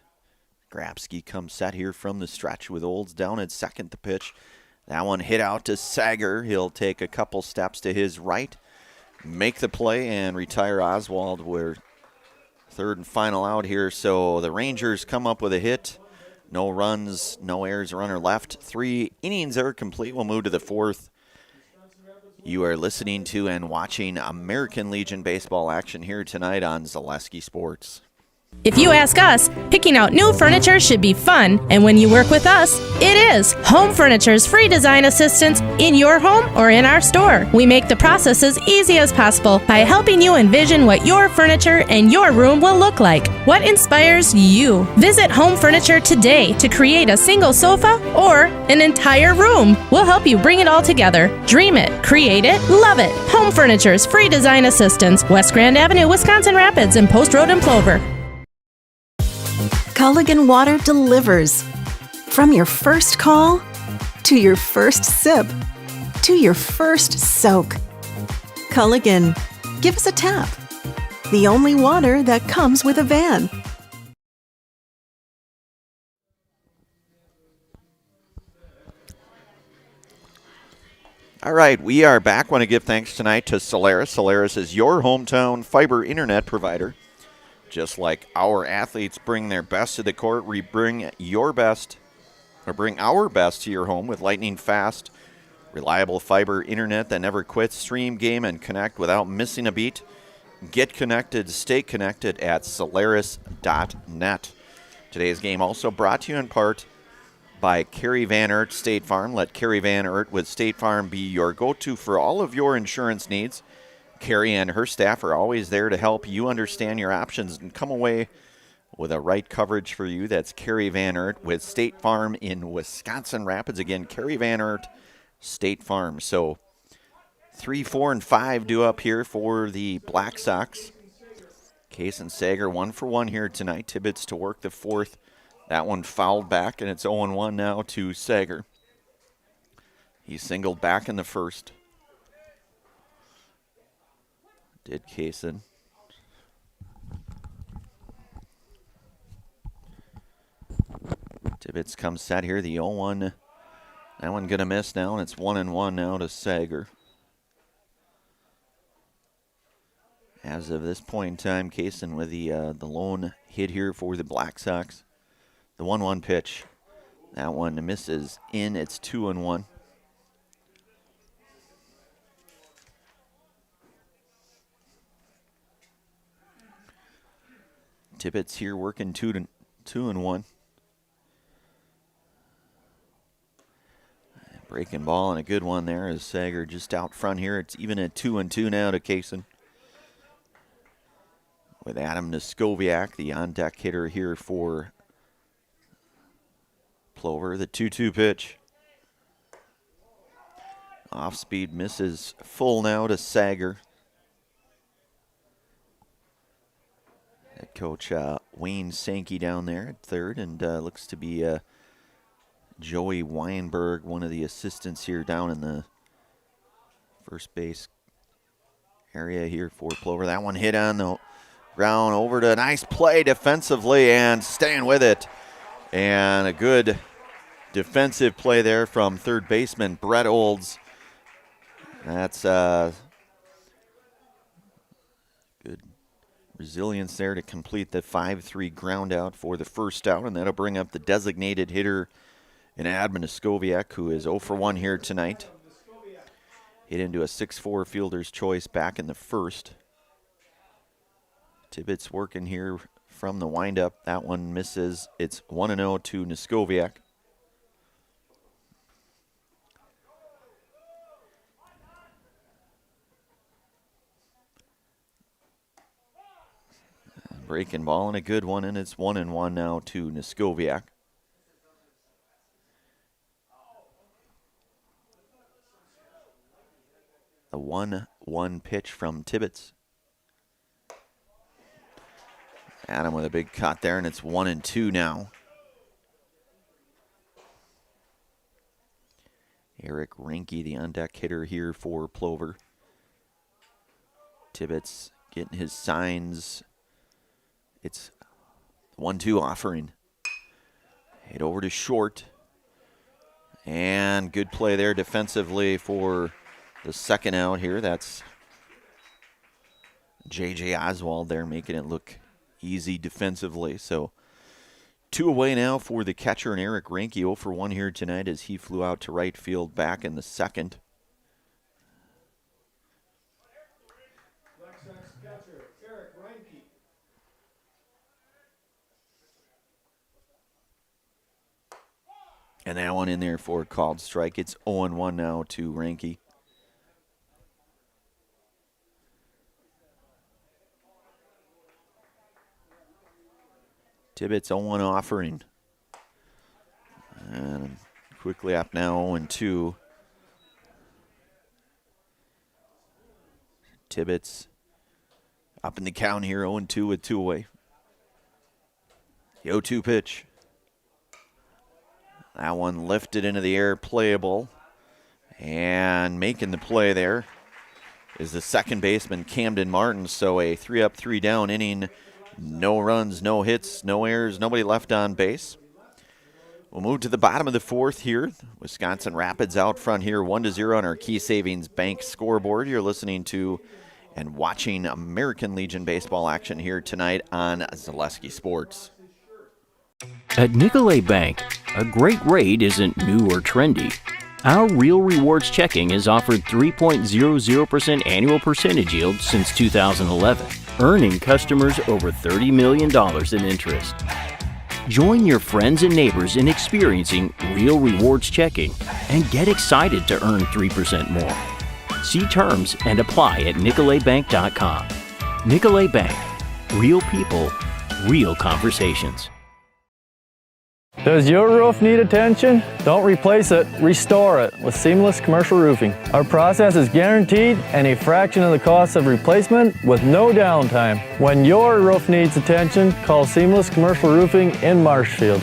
[SPEAKER 1] Grabsky comes set here from the stretch with Olds down at second. The pitch. That one hit out to Sager. He'll take a couple steps to his right, make the play, and retire Oswald. We're third and final out here. So the Rangers come up with a hit. No runs, no errors, runner left. 3 innings are complete. We'll move to the fourth. You are listening to and watching American Legion baseball action here tonight on Zaleski Sports.
[SPEAKER 2] If you ask us, picking out new furniture should be fun, and when you work with us, it is. Home Furniture's free design assistance in your home or in our store. We make the process as easy as possible by helping you envision what your furniture and your room will look like. What inspires you? Visit Home Furniture today to create a single sofa or an entire room. We'll help you bring it all together. Dream it, create it, love it. Home Furniture's free design assistance, West Grand Avenue, Wisconsin Rapids, and Post Road in Plover.
[SPEAKER 22] Culligan Water delivers. From your first call, to your first sip, to your first soak. Culligan, give us a tap. The only water that comes with a van.
[SPEAKER 1] All right, we are back. Want to give thanks tonight to Solaris. Solaris is your hometown fiber internet provider. Just like our athletes bring their best to the court, we bring your best, or bring our best to your home with lightning fast, reliable fiber internet that never quits. Stream, game, and connect without missing a beat. Get connected, stay connected at Solaris.net. Today's game also brought to you in part by Carrie Van Eert State Farm. Let Carrie Van Eert with State Farm be your go-to for all of your insurance needs. Carrie and her staff are always there to help you understand your options and come away with a right coverage for you. That's Carrie Van Eert with State Farm in Wisconsin Rapids. Again, Carrie Van Eert, State Farm. So 3, 4, and 5 due up here for the Black Sox. Case and Sager 1 for 1 here tonight. Tibbetts to work the fourth. That one fouled back, and it's 0-1 now to Sager. He singled back in the first. Did Kaysen. Tibbetts comes set here. The 0-1. That one going to miss now, and it's 1-1 now to Sager. As of this point in time, Kaysen with the lone hit here for the Black Sox. The 1-1 pitch. That one misses in. It's 2-1. Tibbetts here working 2-1. Breaking ball and a good one there as Sager just out front here. It's even at 2-2 now to Kaysen. With Adam Neskoviak, the on-deck hitter here for Plover. The 2-2 pitch. Off speed misses full now to Sager. Head coach Wayne Sankey down there at third, and looks to be Joey Weinberg, one of the assistants here down in the first base area here for Plover. That one hit on the ground over to a nice play defensively and staying with it. And a good defensive play there from third baseman Brett Olds. That's good resilience there to complete the 5-3 ground out for the first out, and that'll bring up the designated hitter in Adam Neskoviak, who is 0 for 1 here tonight. Hit into a 6-4 fielder's choice back in the first. Tibbetts working here from the windup. That one misses. It's 1-0 to Neskoviak. Breaking ball and a good one, and it's 1-1 now to Neskoviak. The 1-1 pitch from Tibbetts. Adam with a big cut there, and it's 1-2 now. Eric Rinke, the on-deck hitter here for Plover. Tibbetts getting his signs. It's 1-2 offering. Hit over to short. And good play there defensively for the second out here. That's J.J. Oswald there making it look easy defensively. So 2 away now for the catcher and Eric Rinke. 0 for 1 here tonight as he flew out to right field back in the second.
[SPEAKER 4] Black Sox catcher Eric Rinke.
[SPEAKER 1] And that one in there for a called strike. It's 0-1 now to Rinke. Tibbetts 0-1 offering. And quickly up now 0-2. Tibbetts up in the count here, 0-2 with 2 away. The 0-2 pitch. That one lifted into the air, playable. And making the play there is the second baseman, Camden Martin. So a 3-up, 3-down inning. No runs, no hits, no errors, nobody left on base. We'll move to the bottom of the fourth here. Wisconsin Rapids out front here, 1-0 on our Key Savings Bank scoreboard. You're listening to and watching American Legion baseball action here tonight on Zaleski Sports.
[SPEAKER 3] At Nicolet Bank, a great rate isn't new or trendy. Our Real Rewards checking has offered 3.00% annual percentage yield since 2011, earning customers over $30 million in interest. Join your friends and neighbors in experiencing Real Rewards checking and get excited to earn 3% more. See terms and apply at nicoletbank.com. Nicolet Bank. Real people, real conversations.
[SPEAKER 5] Does your roof need attention? Don't replace it, restore it with Seamless Commercial Roofing. Our process is guaranteed and a fraction of the cost of replacement with no downtime. When your roof needs attention, call Seamless Commercial Roofing in Marshfield.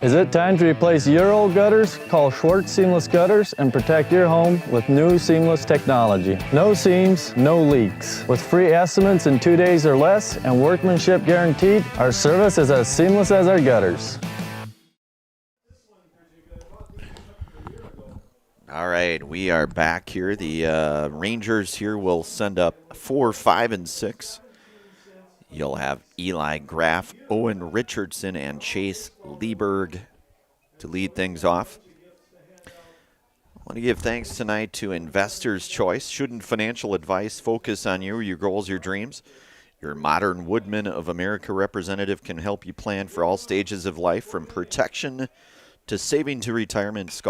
[SPEAKER 5] Is it time to replace your old gutters? Call Schwartz Seamless Gutters and protect your home with new seamless technology. No seams, no leaks. With free estimates in 2 days or less and workmanship guaranteed, our service is as seamless as our gutters.
[SPEAKER 1] All right, we are back here. The Rangers here will send up 4, 5, and 6. You'll have Eli Graff, Owen Richardson, and Chase Lieberg to lead things off. I want to give thanks tonight to Investors Choice. Shouldn't financial advice focus on you, your goals, your dreams? Your Modern Woodman of America representative can help you plan for all stages of life, from protection to saving to retirement.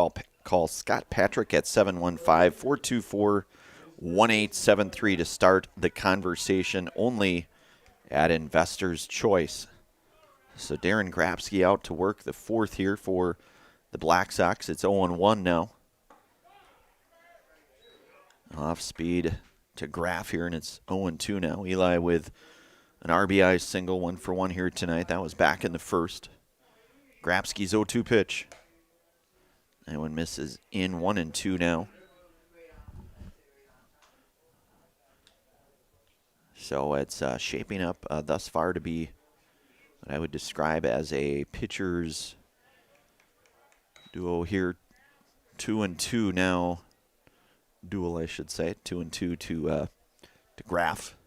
[SPEAKER 1] Call Scott Patrick at 715-424-1873 to start the conversation, only at Investors Choice. So Darren Grabsky out to work the fourth here for the Black Sox. It's 0-1 now. Off speed to Graff here, and it's 0-2 now. Eli with an RBI single, 1 for 1 here tonight. That was back in the first. Grabsky's 0-2 pitch. That one misses in, 1-2 now. So it's shaping up thus far to be what I would describe as a pitcher's duo here. 2-2 now. Duel, I should say. 2-2 to Graff.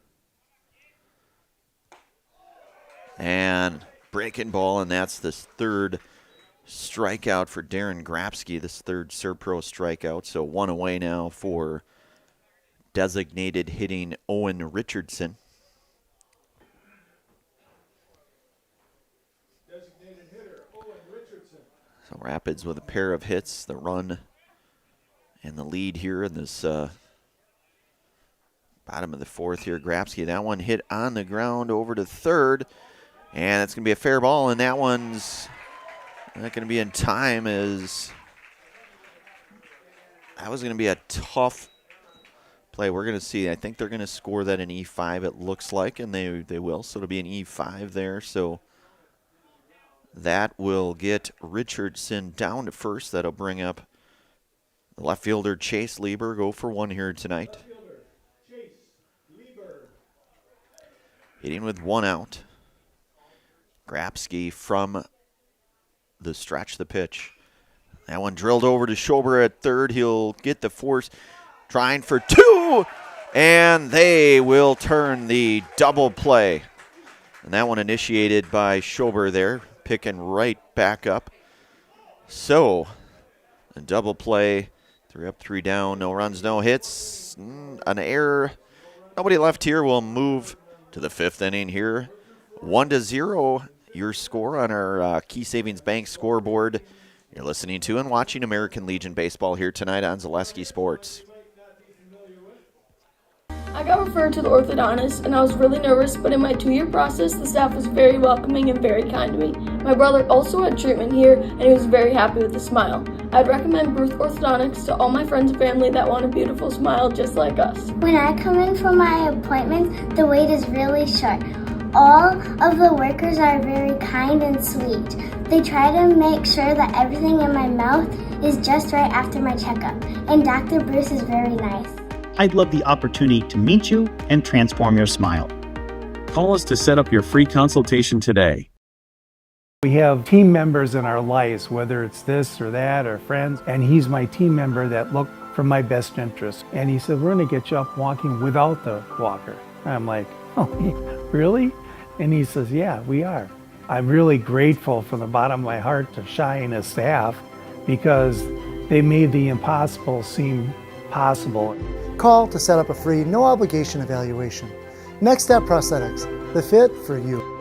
[SPEAKER 1] And breaking ball, and that's the third strikeout for Darren Grabsky, this third Serpro strikeout. So 1 away now for designated hitting Owen Richardson.
[SPEAKER 4] Designated hitter Owen Richardson.
[SPEAKER 1] So Rapids with a pair of hits, the run and the lead here in this bottom of the fourth here. Grabsky, that one hit on the ground over to third, and it's going to be a fair ball, and that one's not going to be in time, as that was going to be a tough play. We're going to see. I think they're going to score that in E5, it looks like, and they will. So it'll be an E5 there. So that will get Richardson down to first. That'll bring up the left fielder Chase Lieberg, 0 for 1 here tonight. Hitting with 1 out. Grabsky from the stretch, the pitch. That one drilled over to Schober at third. He'll get the force, trying for 2, and they will turn the double play. And that one initiated by Schober there, picking right back up. So, a double play, 3 up, 3 down, no runs, no hits, an error. Nobody left here. We'll move to the 5th inning here. 1-0. Your score on our Key Savings Bank scoreboard. You're listening to and watching American Legion baseball here tonight on Zaleski Sports.
[SPEAKER 23] I got referred to the orthodontist, and I was really nervous, but in my 2-year process, the staff was very welcoming and very kind to me. My brother also had treatment here, and he was very happy with a smile. I'd recommend Ruth Orthodontics to all my friends and family that want a beautiful smile just like us.
[SPEAKER 24] When I come in for my appointment, the wait is really short. All of the workers are very kind and sweet. They try to make sure that everything in my mouth is just right after my checkup, and Dr. Bruce is very nice.
[SPEAKER 25] I'd love the opportunity to meet you and transform your smile.
[SPEAKER 11] Call us to set up your free consultation today.
[SPEAKER 26] We have team members in our lives, whether it's this or that or friends, and he's my team member that look
[SPEAKER 6] for my best interest. And he said, we're going to get you up walking without the walker. And I'm like, oh, really? And he says, yeah, we are. I'm really grateful from the bottom of my heart to Shai and his staff because they made the impossible seem possible.
[SPEAKER 7] Call to set up a free, no obligation evaluation. Next Step Prosthetics, the fit for you.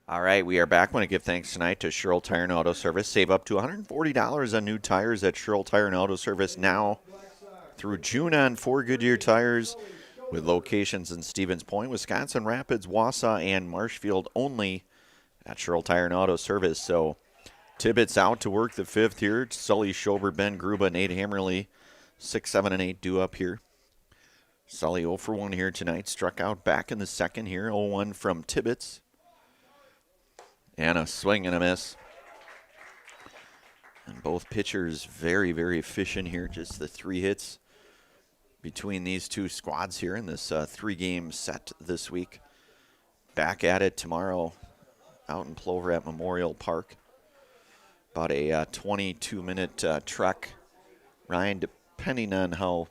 [SPEAKER 1] All right, we are back. I want to give thanks tonight to Sherrill Tire and Auto Service. Save up to $140 on new tires at Sherrill Tire and Auto Service now through June on 4 Goodyear tires with locations in Stevens Point, Wisconsin Rapids, Wausau, and Marshfield only at Sherrill Tire and Auto Service. So Tibbetts out to work the fifth here. Sully, Schober, Ben Gruba, Nate Hammerly, 6, 7, and 8 due up here. Sully 0 for 1 here tonight. Struck out back in the second here. 0-1 from Tibbetts. And a swing and a miss. And both pitchers very, very efficient here. Just the 3 hits between these two squads here in this 3-game set this week. Back at it tomorrow out in Plover at Memorial Park. About a 22-minute trek, Ryan, depending on how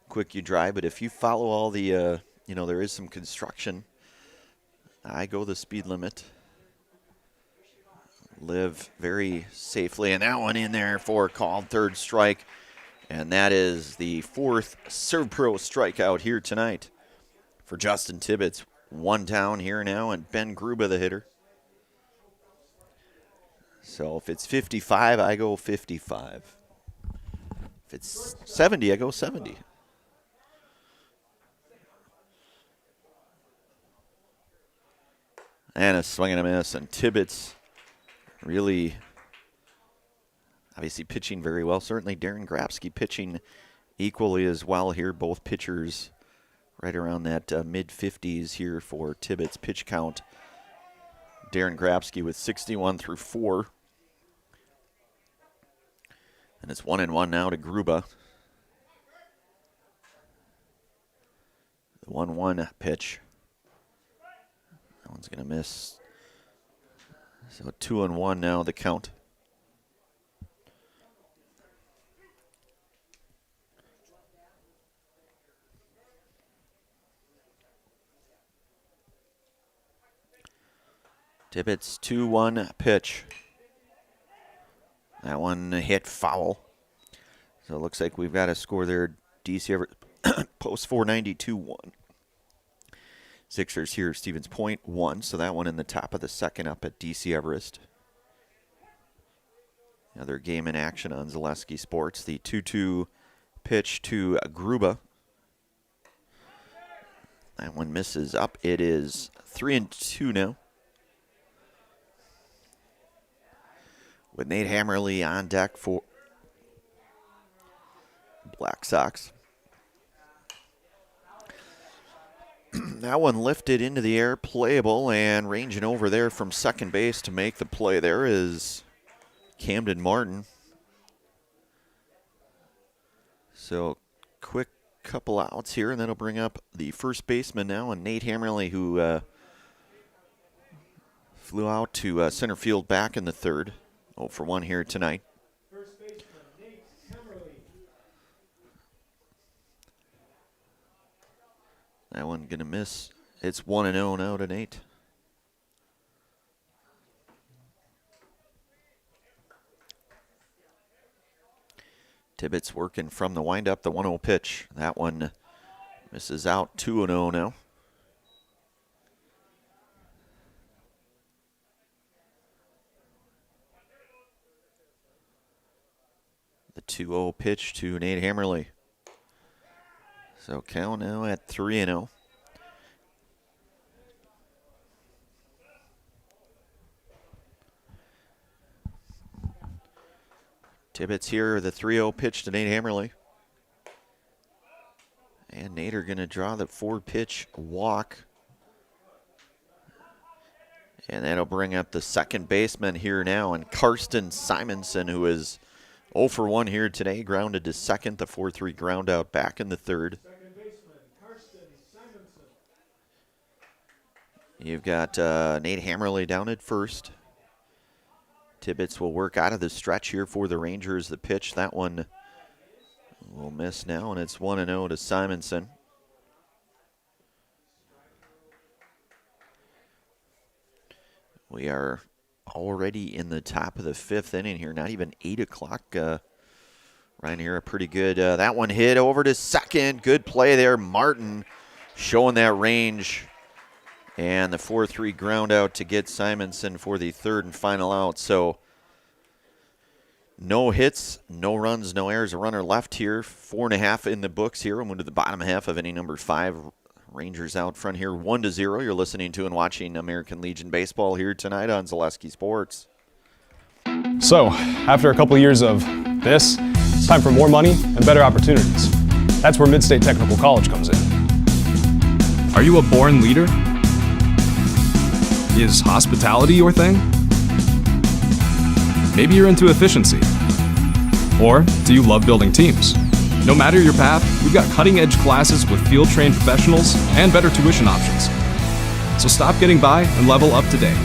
[SPEAKER 1] quick you drive. But if you follow all the, there is some construction. I go the speed limit. Live very safely. And that one in there for called third strike. And that is the 4th Serve Pro strikeout here tonight for Justin Tibbetts. 1 down here now, and Ben Gruba the hitter. So if it's 55, I go 55. If it's 70, I go 70. And a swing and a miss, and Tibbetts really obviously pitching very well. Certainly Darren Grabsky pitching equally as well here. Both pitchers right around that mid-50s here for Tibbetts pitch count. Darren Grabsky with 61 through 4. And it's 1-1 now to Gruba. The 1-1 pitch. That one's going to miss. So 2-1 now the count. Tibbetts 2-1 pitch. That one hit foul. So it looks like we've got a score there. DC Everett post 492-1. Sixers here, Stevens Point 1. So that one in the top of the second up at DC Everest. Another game in action on Zaleski Sports. The 2-2 pitch to Gruba. That one misses up. It is 3-2 now. With Nate Hammerly on deck for Black Sox. That one lifted into the air, playable, and ranging over there from second base to make the play there is Camden Martin. So quick couple outs here, and that'll bring up the first baseman now, and Nate Hammerly, who flew out to center field back in the third. 0 for 1 here tonight.
[SPEAKER 4] First baseman, Nate Hammerly.
[SPEAKER 1] That one going to miss. It's 1-0 now to Nate. Tibbetts working from the windup, the 1-0 pitch. That one misses out. 2-0 now. The 2-0 pitch to Nate Hammerly. So count now at 3-0. Tibbetts here, the 3-0 pitch to Nate Hammerly. And Nader going to draw the 4-pitch walk. And that'll bring up the second baseman here now, and Karsten Simonson, who is 0 for 1 here today, grounded to second, the 4-3 ground out back in the third.
[SPEAKER 4] Second baseman, Karsten Simonson.
[SPEAKER 1] You've got Nate Hammerly down at first. Tibbetts will work out of the stretch here for the Rangers. The pitch, that one will miss now, and it's 1-0 to Simonson. We are already in the top of the 5th inning here, not even 8 o'clock. Ryan here, a pretty good, that one hit over to second. Good play there, Martin showing that range. And the 4-3 ground out to get Simonson for the third and final out. So no hits, no runs, no errors. A runner left here. 4.5 in the books here. We'll move to the bottom half of inning number 5. Rangers out front here 1-0. You're listening to and watching American Legion Baseball here tonight on Zaleski Sports.
[SPEAKER 8] So, after a couple of years of this, it's time for more money and better opportunities. That's where Mid-State Technical College comes in.
[SPEAKER 9] Are you a born leader? Is hospitality your thing? Maybe you're into efficiency. Or do you love building teams? No matter your path, we've got cutting-edge classes with field-trained professionals and better tuition options. So stop getting by and level up today.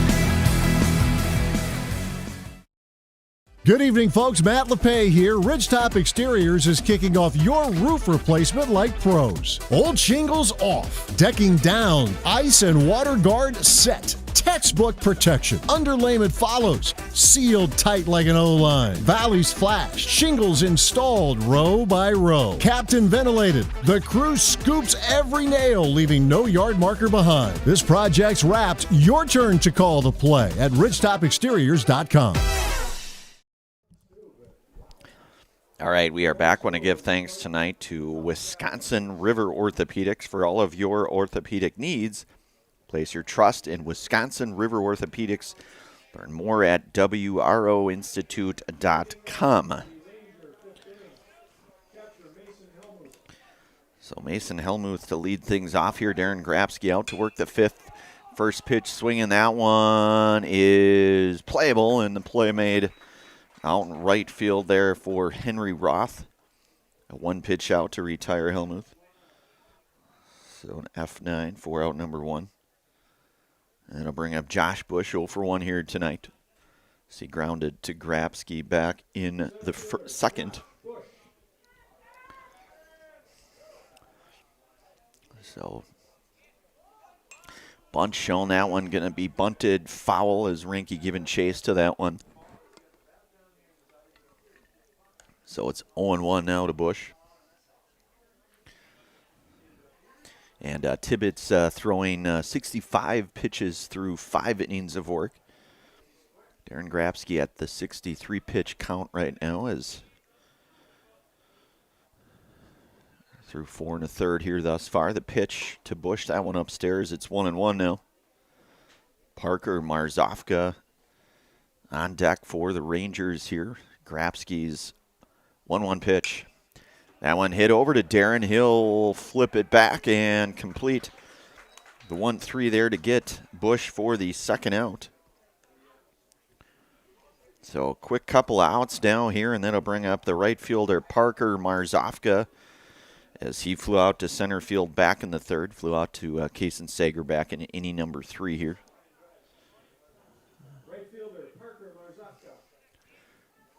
[SPEAKER 10] Good evening, folks. Matt LePay here. Ridgetop Exteriors is kicking off your roof replacement like pros. Old shingles off, decking down, ice and water guard set. Textbook protection. Underlayment follows. Sealed tight like an O-line. Valleys flashed. Shingles installed row by row. Captain ventilated. The crew scoops every nail, leaving no yard marker behind. This project's wrapped. Your turn to call the play at ridgetopexteriors.com.
[SPEAKER 1] All right, we are back. Want to give thanks tonight to Wisconsin River Orthopedics for all of your orthopedic needs. Place your trust in Wisconsin River Orthopedics. Learn more at WROinstitute.com. So Mason Helmuth to lead things off here. Darren Grabsky out to work the 5th. First pitch swinging. That one is playable, and the play made out in right field there for Henry Roth. A 1 pitch out to retire Helmuth. So an F9 for out number 1. And it'll bring up Josh Bush 0 for 1 here tonight. See grounded to Grabsky back in the second. So bunt shown. That one going to be bunted foul as Rinke giving chase to that one. So it's 0-1 now to Bush. And Tibbetts throwing 65 pitches through 5 innings of work. Darren Grabsky at the 63 pitch count right now is through 4 1/3 here thus far. The pitch to Bush, that one upstairs. It's 1-1 now. Parker Marzofka on deck for the Rangers here. Grabsky's 1-1 pitch. That one hit over to Darren. He'll flip it back and complete the 1-3 there to get Bush for the second out. So quick couple outs now here, and that'll bring up the right fielder Parker Marzofka as he flew out to center field back in the 3rd. Flew out to Kason Sager back in inning number 3 here.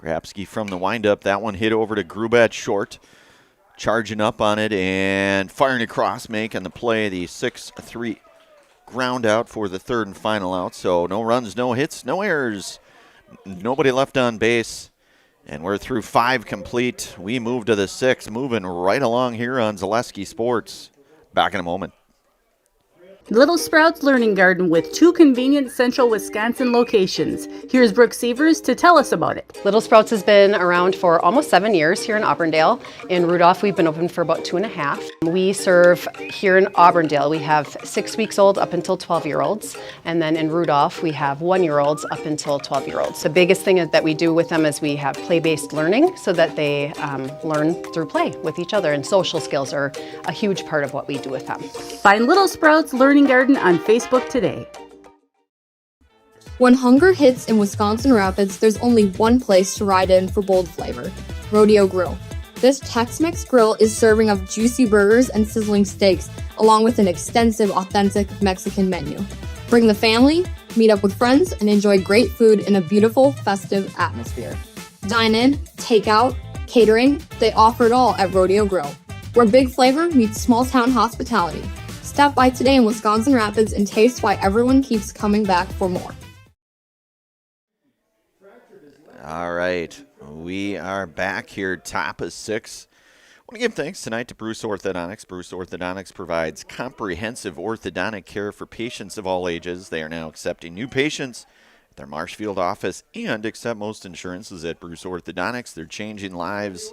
[SPEAKER 1] Grabsky from the windup. That one hit over to Grubat short. Charging up on it and firing across, making the play. The 6-3 ground out for the 3rd and final out. So no runs, no hits, no errors. Nobody left on base. And we're through 5 complete. We move to the 6th, moving right along here on Zaleski Sports. Back in a moment.
[SPEAKER 12] Little Sprouts Learning Garden with 2 convenient central Wisconsin locations. Here's Brooke Sievers to tell us about it.
[SPEAKER 13] Little Sprouts has been around for almost 7 years here in Auburndale. In Rudolph, we've been open for about 2.5. We serve here in Auburndale. We have 6 weeks old up until 12-year-olds. And then in Rudolph, we have 1-year-olds up until 12-year-olds. The biggest thing that we do with them is we have play-based learning so that they learn through play with each other. And social skills are a huge part of what we do with them.
[SPEAKER 12] Find Little Sprouts Learning Garden on Facebook today.
[SPEAKER 23] When hunger hits in Wisconsin Rapids, there's only one place to ride in for bold flavor: Rodeo Grill. This Tex-Mex grill is serving up juicy burgers and sizzling steaks, along with an extensive, authentic Mexican menu. Bring the family,
[SPEAKER 14] meet up with friends, and enjoy great food in a beautiful, festive atmosphere. Dine in, take out, catering, they offer it all at Rodeo Grill, where big flavor meets small town hospitality. Stop by today in Wisconsin Rapids and taste why everyone keeps coming back for more.
[SPEAKER 1] All right, we are back here, top of 6. I want to give thanks tonight to Bruce Orthodontics. Bruce Orthodontics provides comprehensive orthodontic care for patients of all ages. They are now accepting new patients at their Marshfield office and accept most insurances at Bruce Orthodontics. They're changing lives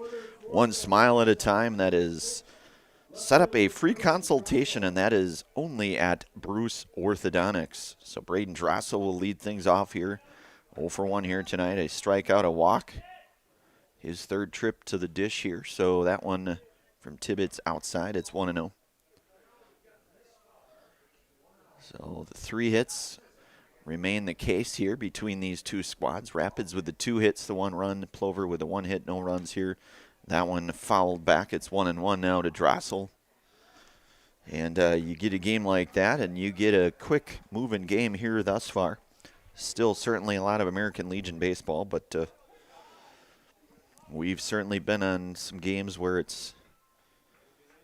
[SPEAKER 1] one smile at a time. That is, set up a free consultation, and that is only at Bruce Orthodontics. So Braden Drossel will lead things off here. 0 for 1 here tonight. A strikeout, a walk. His third trip to the dish here. So that one from Tibbetts outside. It's 1-0. So the 3 hits remain the case here between these two squads. Rapids with the 2 hits, the 1 run. Plover with the 1 hit, no runs here. That one fouled back. It's 1-1 now to Drossel. And you get a game like that, and you get a quick moving game here thus far. Still certainly a lot of American Legion baseball, but we've certainly been on some games where it's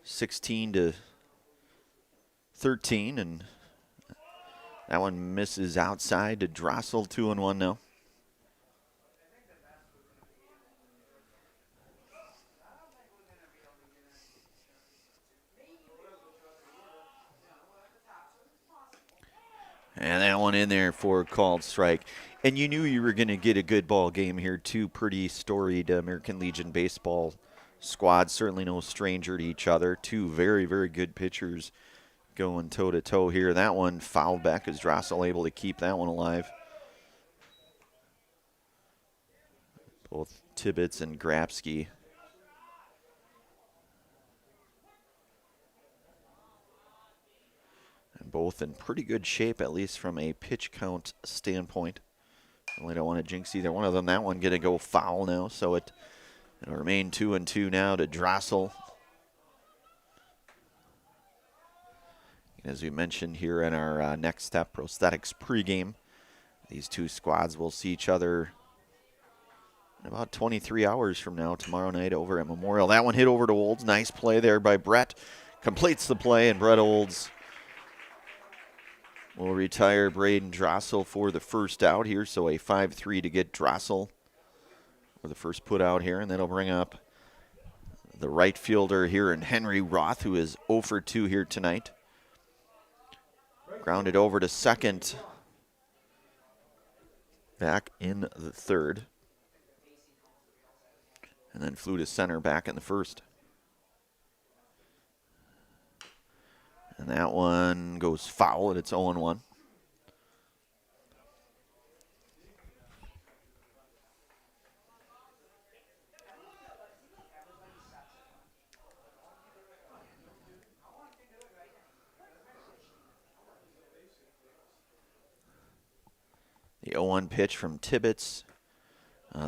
[SPEAKER 1] 16-13, and that one misses outside to Drossel. 2-1 now. And that one in there for a called strike. And you knew you were going to get a good ball game here. 2 pretty storied American Legion baseball squads, certainly no stranger to each other. 2 very, very good pitchers going toe-to-toe here. That one fouled back as Drossel able to keep that one alive. Both Tibbetts and Grabsky. And both in pretty good shape, at least from a pitch count standpoint. Really don't want to jinx either one of them. That one going to go foul now, so it'll remain 2-2 now to Drossel. As we mentioned here in our Next Step Prosthetics pregame, these two squads will see each other in about 23 hours from now, tomorrow night over at Memorial. That one hit over to Olds. Nice play there by Brett. Completes the play, and Brett Olds will retire Braden Drossel for the first out here. So a 5-3 to get Drossel for the first put out here. And that'll bring up the right fielder here in Henry Roth, who is 0 for 2 here tonight. Grounded over to second. Back in the third. And then flew to center back in the first. And that one goes foul, and it's 0-1. The 0-1 pitch from Tibbetts.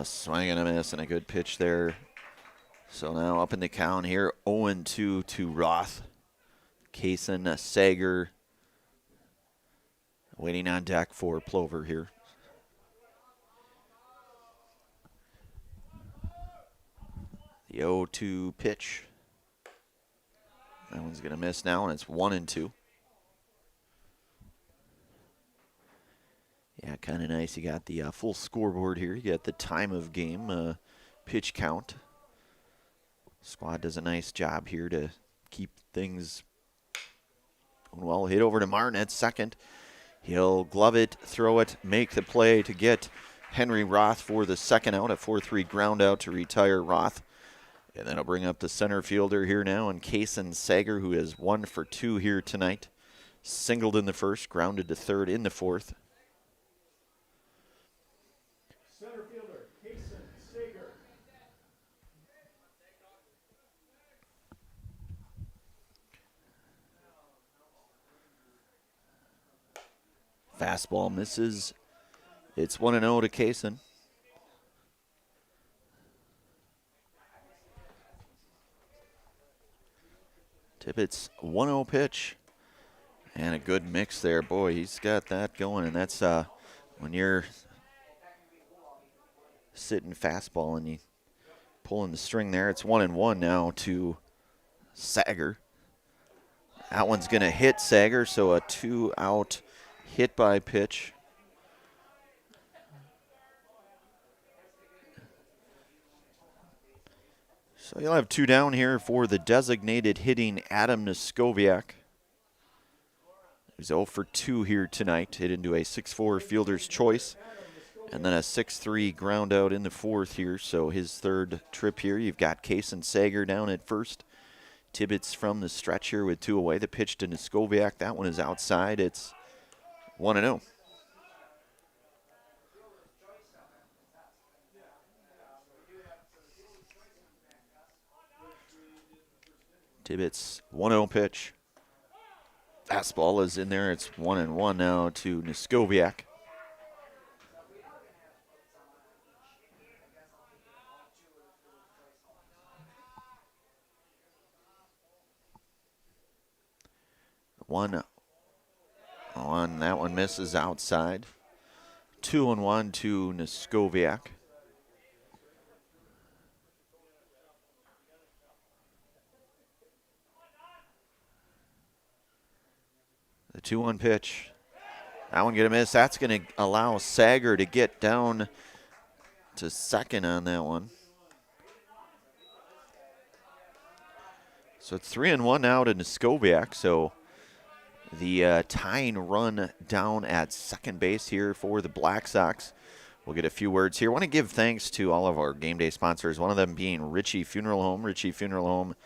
[SPEAKER 1] Swing and a miss, and a good pitch there. So now up in the count here, 0-2 to Roth. Kaysen, Sager waiting on deck for Plover here. The 0-2 pitch. That one's going to miss now, and it's 1-2. Yeah, kind of nice. You got the full scoreboard here. You got the time of game, pitch count. Squad does a nice job here to keep things going well. Hit over to Martin at second. He'll glove it, throw it, make the play to get Henry Roth for the second out. A 4-3 ground out to retire Roth. And then I'll bring up the center fielder here now, and Kaysen Sager, who is 1 for 2 here tonight. Singled in the first, grounded to third in the fourth.
[SPEAKER 4] Center fielder, Kaysen Sager.
[SPEAKER 1] Fastball misses. It's 1-0 to Kaysen. Tibbetts' 1-0 pitch. And a good mix there. Boy, he's got that going. And that's when you're sitting fastball and you pulling the string there. It's 1-1 now to Sager. That one's going to hit Sager, so a 2-out hit by pitch. So you'll have 2 down here for the designated hitting Adam Noskowiak. He's 0 for 2 here tonight. Hit into a 6-4 fielder's choice. And then a 6-3 ground out in the 4th here. So his 3rd trip here. You've got Case and Sager down at first. Tibbetts from the stretch here with 2 away. The pitch to Noskowiak. That one is outside. It's 1-0. Tibbetts 1-0 pitch. Fastball is in there. It's 1-1 now to Noskowiak. That one misses outside. 2-1 to Noskowiak. The 2-1 pitch. That one gonna miss. That's gonna allow Sager to get down to second on that one. So it's 3-1 now to Noskowiak. So the tying run down at second base here for the Black Sox. We'll get a few words here. I want to give thanks to all of our game day sponsors, one of them being Ritchie Funeral Home. Ritchie Funeral Home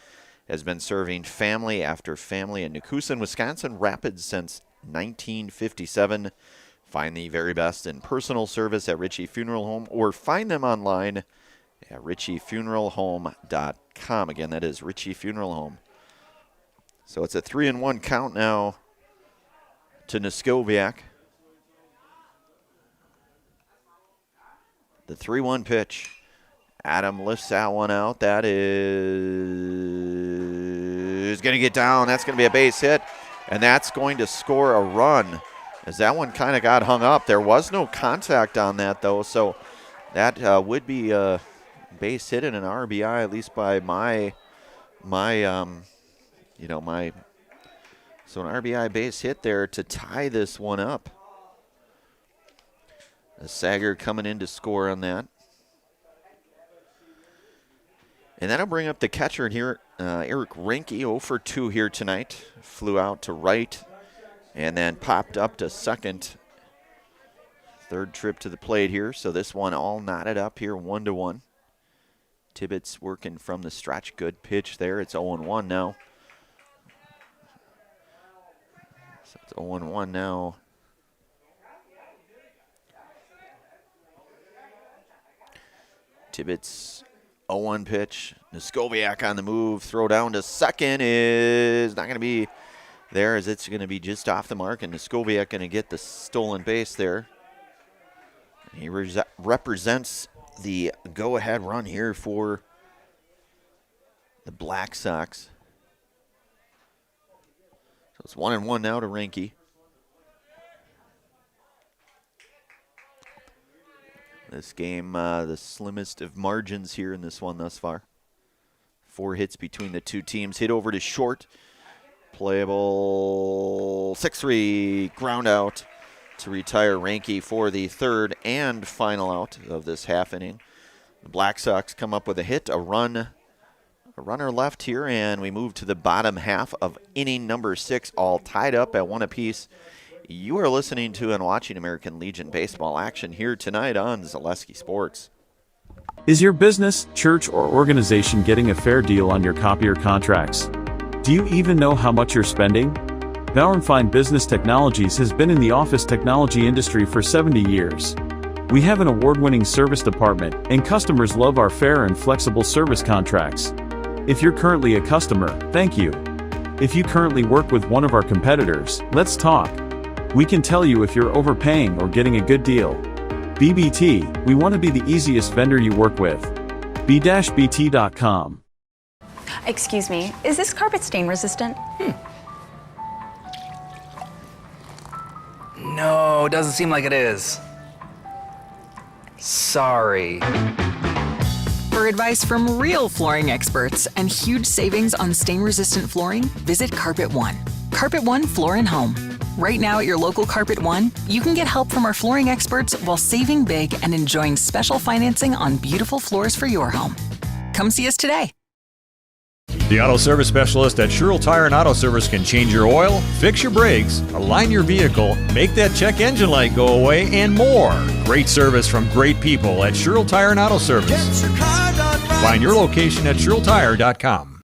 [SPEAKER 1] has been serving family after family in Nakusa, Wisconsin Rapids since 1957. Find the very best in personal service at Ritchie Funeral Home or find them online at ritchiefuneralhome.com. Again, that is Ritchie Funeral Home. So it's a 3-1 count now to Noskowiak. The 3-1 pitch. Adam lifts that one out. That is going to get down. That's going to be a base hit, and that's going to score a run as that one kind of got hung up. There was no contact on that, though, so that would be a base hit and an RBI, at least by my so an RBI base hit there to tie this one up. Sager coming in to score on that. And that'll bring up the catcher here, Eric Reinke, 0 for 2 here tonight. Flew out to right and then popped up to second. 3rd trip to the plate here. So this one all knotted up here, 1-1. Tibbetts working from the stretch. Good pitch there. It's 0-1 now. So it's 0-1 now. Tibbetts 0-1 pitch. Noskowiak on the move. Throw down to second is not going to be there as it's going to be just off the mark. And Noskowiak going to get the stolen base there. He represents the go-ahead run here for the Black Sox. So it's 1-1 now to Reinke. This game, the slimmest of margins here in this one thus far. 4 hits between the two teams. Hit over to short. Playable 6-3 ground out to retire Reinke for the 3rd and final out of this half inning. The Black Sox come up with a hit, a runner left here, and we move to the bottom half of inning number 6, all tied up at 1 apiece. You are listening to and watching American Legion baseball action here tonight on Zaleski Sports.
[SPEAKER 11] Is your business, church, or organization getting a fair deal on your copier contracts? Do you even know how much you're spending? Bauer & Fine Business Technologies has been in the office technology industry for 70 years. We have an award-winning service department, and customers love our fair and flexible service contracts. If you're currently a customer, thank you. If you currently work with one of our competitors, let's talk. We can tell you if you're overpaying or getting a good deal. BBT, we want to be the easiest vendor you work with. b-bt.com.
[SPEAKER 15] Excuse me, is this carpet stain resistant? No, doesn't seem like it is. Sorry.
[SPEAKER 16] For advice from real flooring experts and huge savings on stain-resistant flooring, visit Carpet One. Carpet One Floor and Home. Right now at your local Carpet One, you can get help from our flooring experts while saving big and enjoying special financing on beautiful floors for your home. Come see us today.
[SPEAKER 17] The auto service specialist at Sherrill Tire and Auto Service can change your oil, fix your brakes, align your vehicle, make that check engine light go away, and more. Great service from great people at Sherrill Tire and Auto Service. Find your location at SherrillTire.com.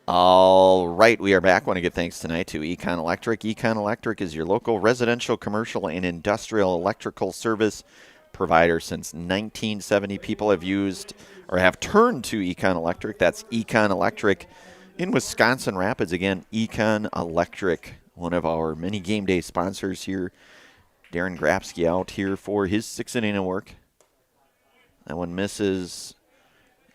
[SPEAKER 1] All right, we are back. Want to give thanks tonight to Econ Electric. Econ Electric is your local residential, commercial, and industrial electrical service provider since 1970. People have used or have turned to Econ Electric. That's Econ Electric in Wisconsin Rapids. Again, Econ Electric, one of our many game day sponsors here. Darren Grabsky out here for his 6th inning of work. That one misses.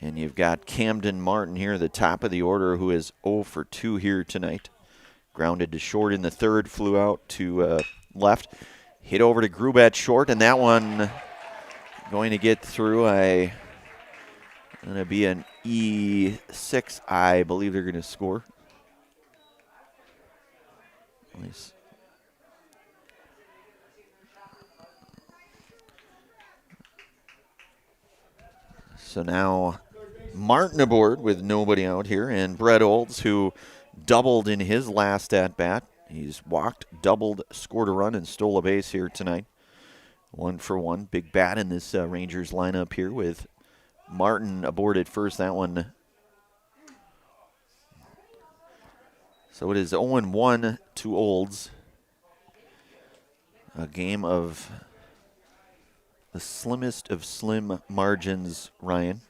[SPEAKER 1] And you've got Camden Martin here at the top of the order, who is 0 for 2 here tonight. Grounded to short in the third, flew out to left. Hit over to Grubat short, and that one going to get through. Going to be an E6, I believe they're going to score. Nice. So now Martin aboard with nobody out here, and Brett Olds, who doubled in his last at-bat. He's walked, doubled, scored a run, and stole a base here tonight. 1 for 1. Big bat in this Rangers lineup here with Martin aboard at first. That one. So it is 0-1 to Olds. A game of the slimmest of slim margins, Ryan.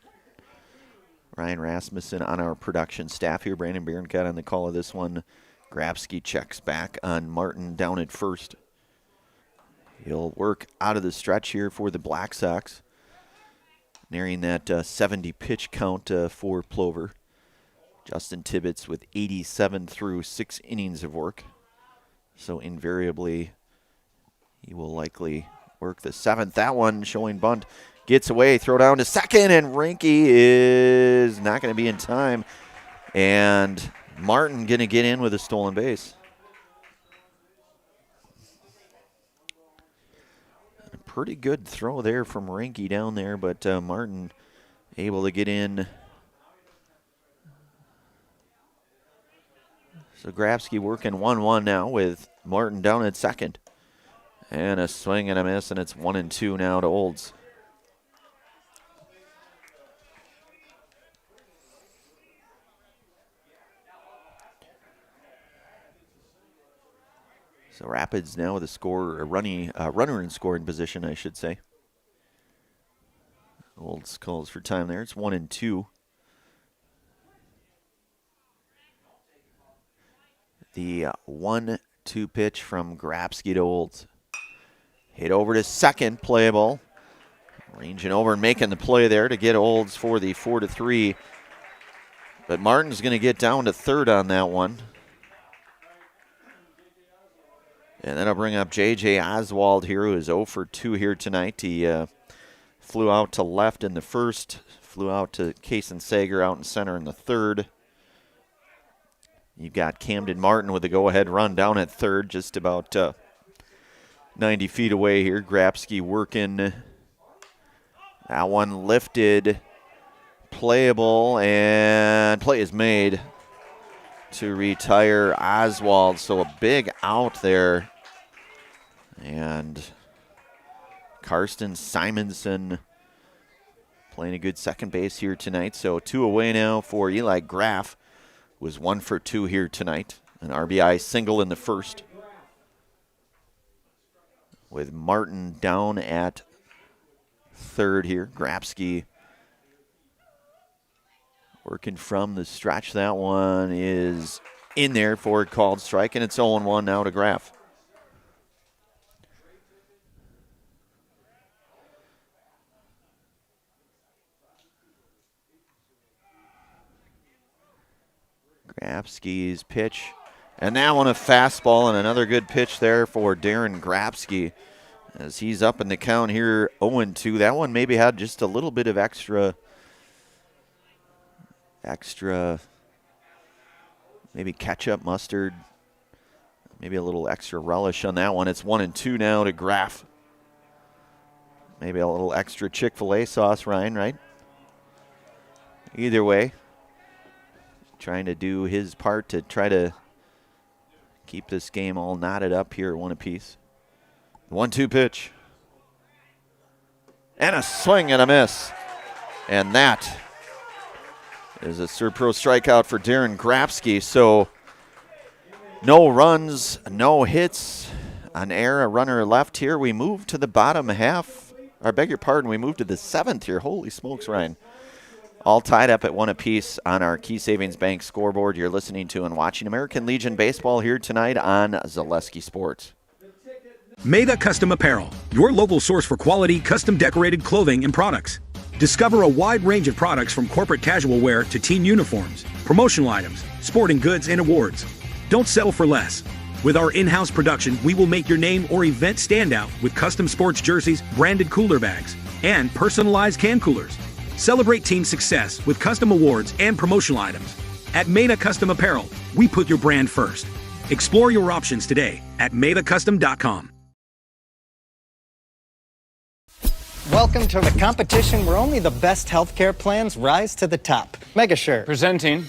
[SPEAKER 1] Ryan Rasmussen on our production staff here. Brandon Barron got on the call of this one. Grabsky checks back on Martin down at first. He'll work out of the stretch here for the Black Sox. Nearing that 70 pitch count for Plover. Justin Tibbetts with 87 through 6 innings of work. So invariably, he will likely work the 7th. That one showing bunt. Gets away, throw down to second, and Rinke is not going to be in time. And Martin going to get in with a stolen base. A pretty good throw there from Rinke down there, but Martin able to get in. So Grabsky working 1-1 now with Martin down at second. And a swing and a miss, and it's 1-2 now to Olds. So Rapids now with a runner in scoring position, I should say. Olds calls for time there. It's 1-2. The 1-2 pitch from Grabsky to Olds. Hit over to second, playable. Ranging over and making the play there to get Olds for the 4-3. But Martin's going to get down to third on that one. And that'll bring up J.J. Oswald here, who is 0 for 2 here tonight. He flew out to left in the first, flew out to Kason Sager out in center in the third. You've got Camden Martin with a go-ahead run down at third, just about 90 feet away here. Grabsky working. That one lifted, playable, and play is made to retire Oswald. So a big out there. And Karsten Simonson playing a good second base here tonight. So 2 away now for Eli Graff, who was 1 for 2 here tonight. An RBI single in the first. With Martin down at third here. Grabsky working from the stretch. That one is in there for a called strike, and it's 0-1 now to Graff. Grabsky's pitch And that one a fastball, and another good pitch there for Darren Grabsky as he's up in the count here 0-2. That one maybe had just a little bit of extra maybe ketchup, mustard, maybe a little extra relish on that one. It's 1-2 now to Graf. Maybe a little extra Chick-fil-A sauce, Ryan, right? Either way, trying to do his part to try to keep this game all knotted up here, one apiece. 1-2 pitch. And a swing and a miss. And that is a Serpro strikeout for Darren Grabsky. So no runs, no hits, an error, a runner left here. We move to the bottom half. I beg your pardon, we move to the 7th here. Holy smokes, Ryan. All tied up at 1 apiece on our Key Savings Bank scoreboard. You're listening to and watching American Legion Baseball here tonight on Zaleski Sports.
[SPEAKER 2] Meda Custom Apparel, your local source for quality, custom decorated clothing and products. Discover a wide range of products from corporate casual wear to team uniforms, promotional items, sporting goods, and awards. Don't settle for less. With our in-house production, we will make your name or event stand out with custom sports jerseys, branded cooler bags, and personalized can coolers. Celebrate team success with custom awards and promotional items. At Meda Custom Apparel, we put your brand first. Explore your options today at MedaCustom.com.
[SPEAKER 18] Welcome to the competition where only the best healthcare plans rise to the top. Megasure.
[SPEAKER 19] Presenting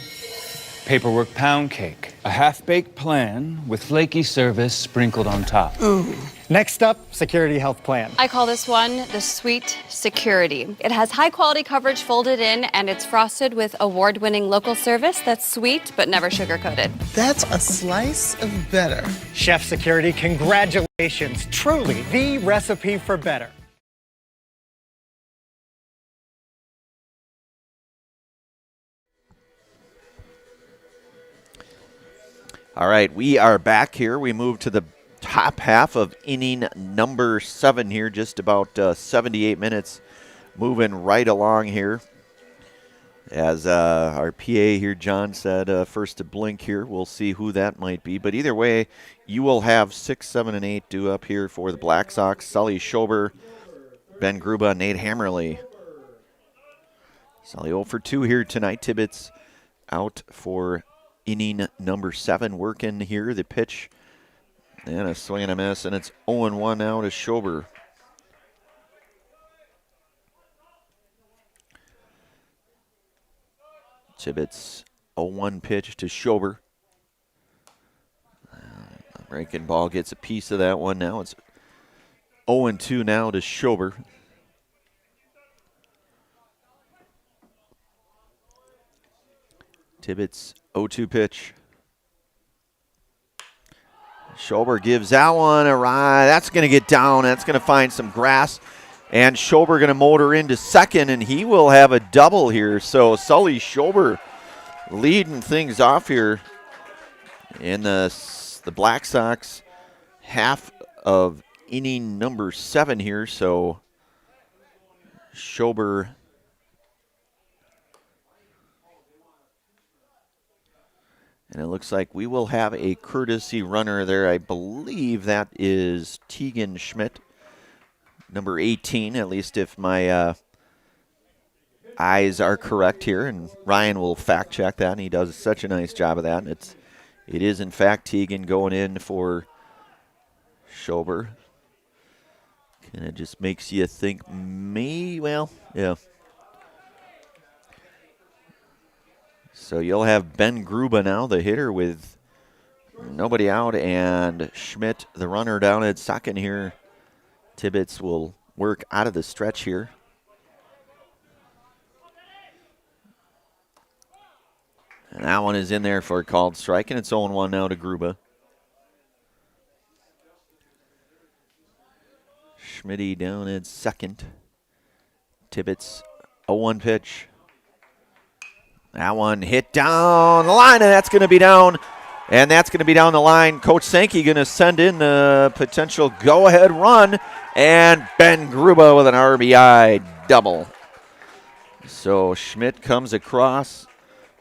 [SPEAKER 19] Paperwork Pound Cake, a half-baked plan with flaky service sprinkled on top.
[SPEAKER 18] Ooh. Next up, Security Health Plan.
[SPEAKER 20] I call this one the Sweet Security. It has high-quality coverage folded in, and it's frosted with award-winning local service that's sweet but never sugar-coated.
[SPEAKER 18] That's a slice of better. Chef Security, congratulations. Truly the recipe for better.
[SPEAKER 1] All right, we are back here. We move to the top half of inning number 7 here, just about 78 minutes. Moving right along here. As our PA here, John, said first to blink here. We'll see who that might be. But either way, you will have 6, 7, and 8 due up here for the Black Sox. Sully Schober, Ben Gruba, Nate Hammerly. Sully 0 for 2 here tonight. Tibbetts out for inning number 7, working here. The pitch and a swing and a miss, and it's 0-1 now to Schober. Tibbetts 0-1 pitch to Schober. Breaking ball gets a piece of that one now. It's 0-2 now to Schober. Tibbetts 0-2 pitch. Schober gives that one a ride. That's going to get down. That's going to find some grass. And Schober going to motor into second, and he will have a double here. So Sully Schober leading things off here in the Black Sox half of inning number 7 here. So Schober and it looks like we will have a courtesy runner there. I believe that is Tegan Schmidt, number 18, at least if my eyes are correct here. And Ryan will fact check that, and he does such a nice job of that. And it is, in fact, Tegan going in for Schober. And it just makes you think, well, yeah. So you'll have Ben Gruba now, the hitter, with nobody out, and Schmidt, the runner, down at second here. Tibbetts will work out of the stretch here. And that one is in there for a called strike, and it's 0-1 now to Gruba. Schmitty down at second. Tibbetts, 0-1 pitch. That one hit down the line, and that's going to be down. And that's going to be down the line. Coach Sankey going to send in the potential go-ahead run. And Ben Gruba with an RBI double. So Schmidt comes across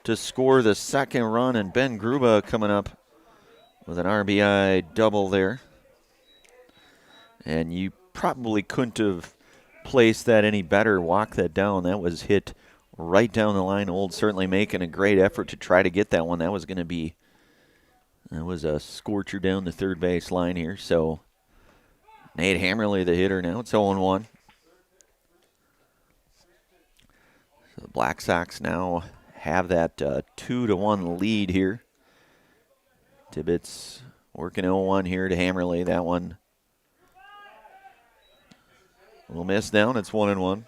[SPEAKER 1] to score the second run, and Ben Gruba coming up with an RBI double there. And you probably couldn't have placed that any better, walk that down. That was hit right down the line. Old certainly making a great effort to try to get that one. That was a scorcher down the third base line here. So Nate Hammerly, the hitter now. It's 0-1. So the Black Sox now have that 2-1 lead here. Tibbetts working 0-1 here to Hammerly. That one will miss down. It's 1-1.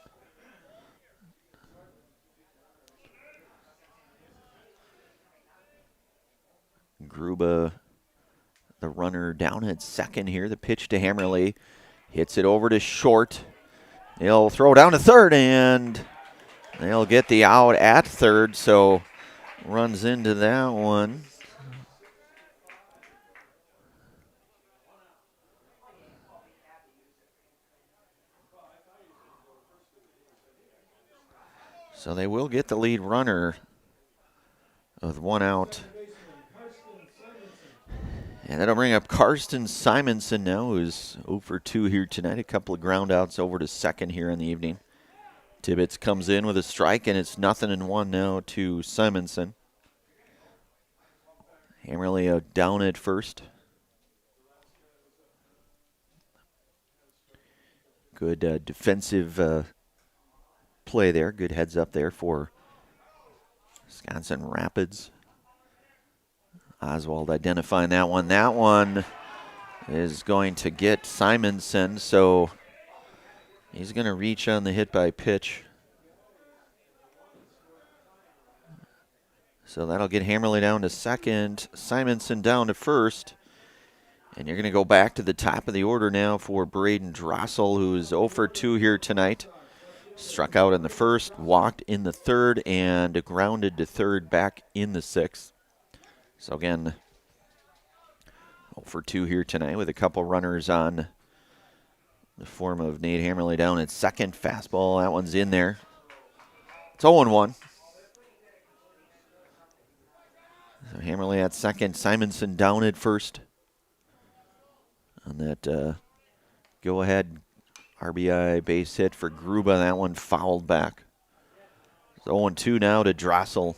[SPEAKER 1] Gruba, the runner down at second here. The pitch to Hammerly. Hits it over to short. He'll throw down to third, and they'll get the out at third, so runs into that one. So they will get the lead runner with one out. And that'll bring up Karsten Simonson now, who's 0 for 2 here tonight. A couple of ground outs over to second here in the evening. Tibbetts comes in with a strike, and it's 0-1 now to Simonson. Hammerly down at first. Good defensive play there. Good heads up there for Wisconsin Rapids. Oswald identifying that one. That one is going to get Simonson, so he's going to reach on the hit by pitch. So that'll get Hammerly down to second, Simonson down to first. And you're going to go back to the top of the order now for Braden Drossel, who's 0 for 2 here tonight. Struck out in the first, walked in the third, and grounded to third back in the sixth. So again, 0 for 2 here tonight with a couple runners on the form of Nate Hammerly down at second. Fastball, that one's in there. It's 0-1. So Hammerly at second, Simonson down at first. On that go-ahead RBI base hit for Gruba, that one fouled back. It's 0-2 now to Drossel.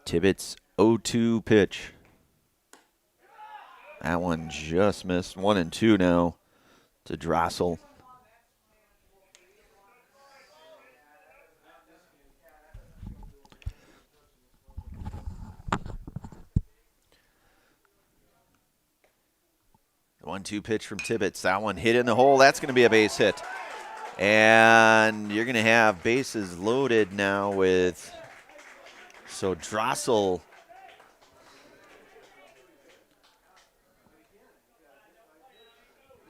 [SPEAKER 1] Tibbetts 0-2 pitch. That one just missed. 1-2 now to Drossel. The 1-2 pitch from Tibbetts. That one hit in the hole. That's going to be a base hit. And you're going to have bases loaded now with... So Drossel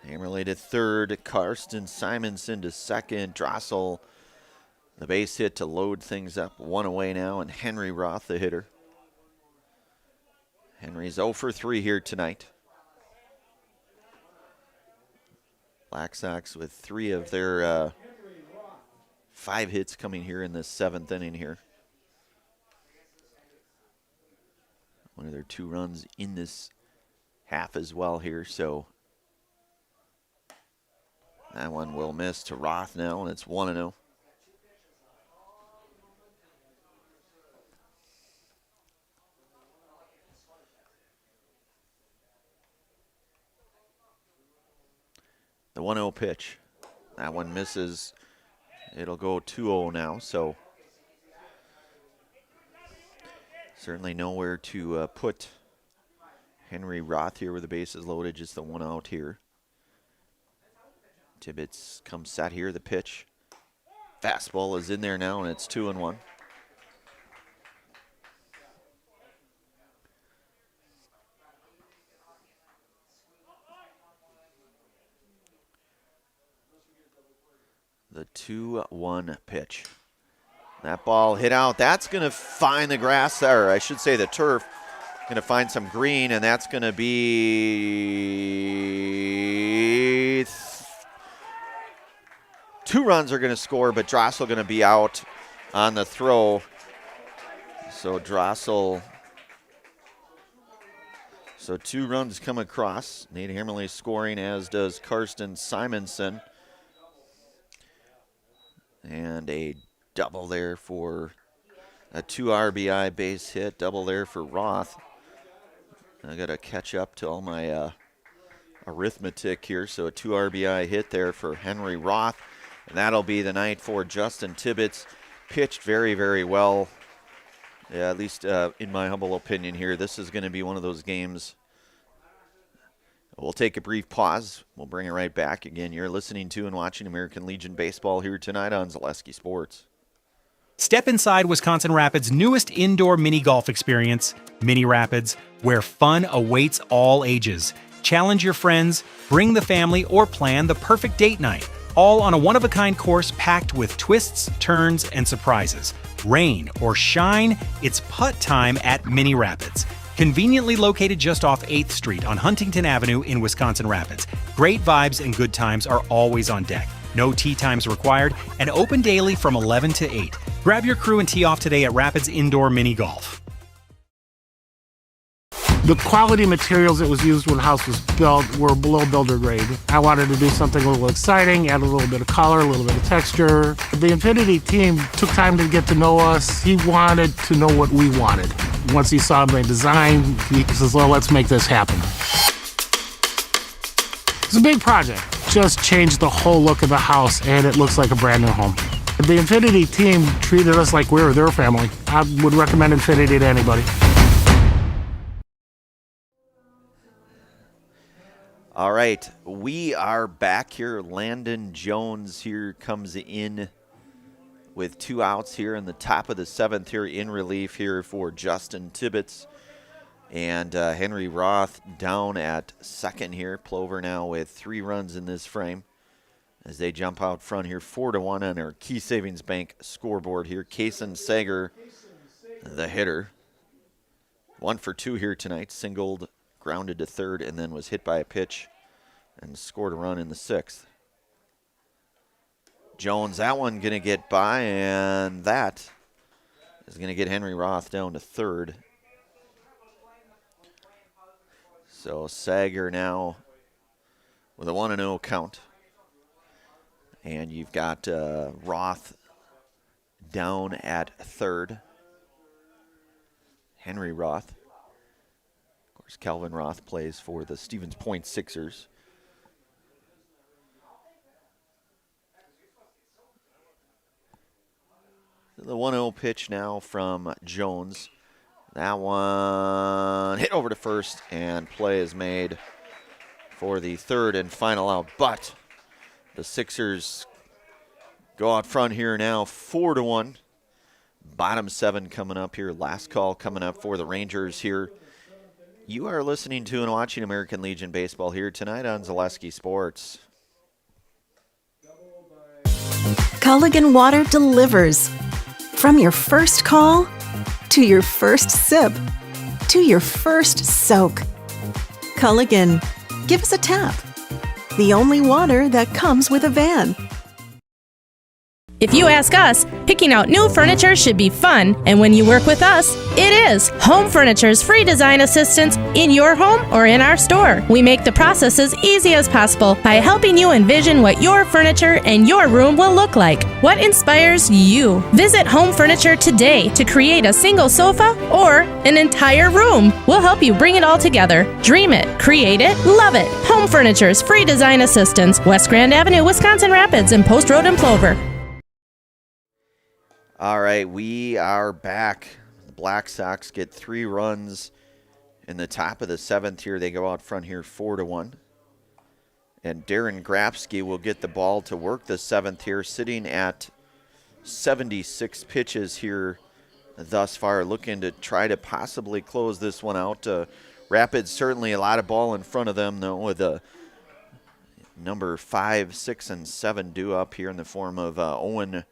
[SPEAKER 1] Hammerly to third, Karsten Simonson to second, Drossel the base hit to load things up. One away now, and Henry Roth the hitter. Henry's 0 for 3 here tonight. Black Sox with 3 of their 5 hits coming here in the 7th inning here. One of their 2 runs in this half as well here, so that one will miss to Roth now, and it's 1-0. The 1-0 pitch. That one misses. It'll go 2-0 now, so certainly nowhere to put Henry Roth here with the bases loaded, just the 1 out here. Tibbetts comes set here, the pitch. Fastball is in there now, and it's 2-1. The 2-1 pitch. That ball hit out. That's going to find the grass, or I should say the turf. Going to find some green, and that's going to be 2 runs are going to score, but Drossel going to be out on the throw. So Drossel. So 2 runs come across. Nate Hammerly scoring, as does Karsten Simonson. And a double there for a 2 RBI base hit. Double there for Roth. I got to catch up to all my arithmetic here. So a 2 RBI hit there for Henry Roth. And that'll be the night for Justin Tibbetts. Pitched very, very well. Yeah, at least in my humble opinion here, this is going to be one of those games. We'll take a brief pause. We'll bring it right back. Again, you're listening to and watching American Legion Baseball here tonight on Zaleski Sports.
[SPEAKER 3] Step inside Wisconsin Rapids' newest indoor mini golf experience, Mini Rapids, where fun awaits all ages. Challenge your friends, bring the family, or plan the perfect date night, all on a one-of-a-kind course packed with twists, turns, and surprises. Rain or shine, it's putt time at Mini Rapids. Conveniently located just off 8th Street on Huntington Avenue in Wisconsin Rapids. Great vibes and good times are always on deck. No tee times required, and open daily from 11 to 8. Grab your crew and tee off today at Rapids Indoor Mini Golf.
[SPEAKER 5] The quality materials that was used when the house was built were below builder grade. I wanted to do something a little exciting, add a little bit of color, a little bit of texture. The Infinity team took time to get to know us. He wanted to know what we wanted. Once he saw my design, he says, well, let's make this happen. It's a big project. Just changed the whole look of the house, and it looks like a brand new home. The Infinity team treated us like we were their family. I would recommend Infinity to anybody.
[SPEAKER 1] All right, we are back here. Landon Jones here comes in with 2 outs here in the top of the 7th here in relief here for Justin Tibbetts. And Henry Roth down at second here. Plover now with 3 runs in this frame as they jump out front here 4-1 on our Key Savings Bank scoreboard here. Kason Sager, the hitter. 1 for 2 here tonight. Singled, grounded to third, and then was hit by a pitch and scored a run in the 6th. Jones, that one going to get by, and that is going to get Henry Roth down to third. So Sager now with a 1-0 count. And you've got Roth down at third. Henry Roth. Of course, Calvin Roth plays for the Stevens Point Sixers. The 1-0 pitch now from Jones. That one hit over to first, and play is made for the third and final out. But the Sixers go out front here now, 4-1. Bottom 7 coming up here. Last call coming up for the Rangers here. You are listening to and watching American Legion Baseball here tonight on Zaleski Sports.
[SPEAKER 21] Culligan Water delivers. From your first call, to your first sip, to your first soak. Culligan, give us a tap. The only water that comes with a van.
[SPEAKER 22] If you ask us, picking out new furniture should be fun, and when you work with us, it is. Home Furniture's free design assistance in your home or in our store. We make the process as easy as possible by helping you envision what your furniture and your room will look like. What inspires you? Visit Home Furniture today to create a single sofa or an entire room. We'll help you bring it all together. Dream it, create it, love it. Home Furniture's free design assistance, West Grand Avenue, Wisconsin Rapids, and Post Road in Plover.
[SPEAKER 1] All right, we are back. The Black Sox get 3 runs in the top of the 7th here. They go out front here 4-1. And Darren Grapsky will get the ball to work the 7th here, sitting at 76 pitches here thus far, looking to try to possibly close this one out. Rapids certainly a lot of ball in front of them, though, with number 5, 6, and 7 due up here in the form of Owen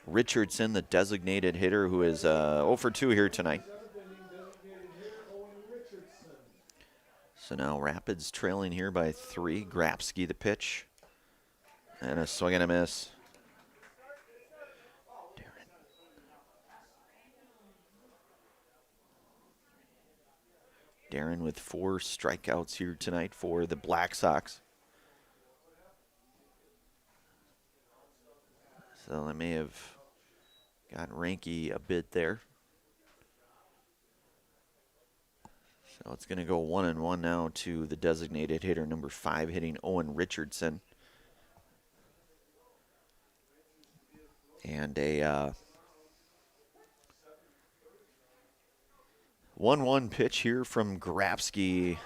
[SPEAKER 1] Richardson, the designated hitter, who is 0 for 2 here tonight. So now Rapids trailing here by 3. Grapsky the pitch. And a swing and a miss. Darren with 4 strikeouts here tonight for the Black Sox. So they may have gotten Ranky a bit there. So it's going to go 1-1 now to the designated hitter, number 5, hitting Owen Richardson. And a 1-1 pitch here from Grabsky.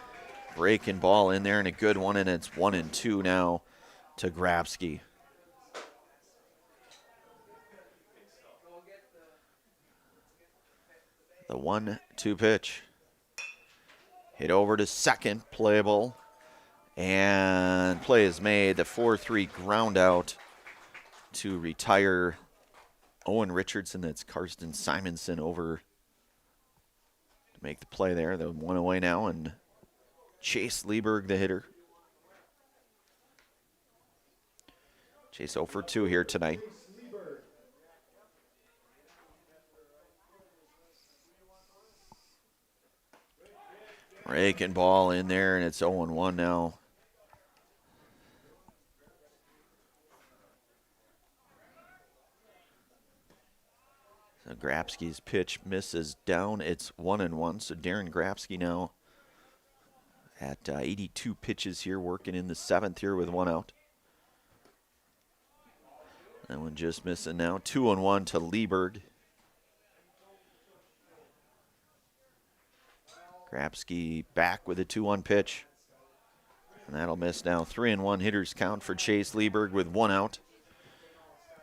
[SPEAKER 1] Breaking ball in there and a good one, and it's 1-2 now to Grabsky. The 1-2 pitch. Hit over to second, playable. And play is made. The 4-3 ground out to retire Owen Richardson. That's Karsten Simonson over to make the play there. The 1 away now, and Chase Lieberg, the hitter. Chase 0 for 2 here tonight. Raking ball in there, and it's 0-1 now. So Grabsky's pitch misses down. It's 1-1. So Darren Grabsky now at 82 pitches here, working in the 7th here with 1 out. That one just missing now. 2-1 to Lieberg. Grabsky back with a 2-1 pitch. And that'll miss now. 3-1 hitters count for Chase Lieberg with 1 out.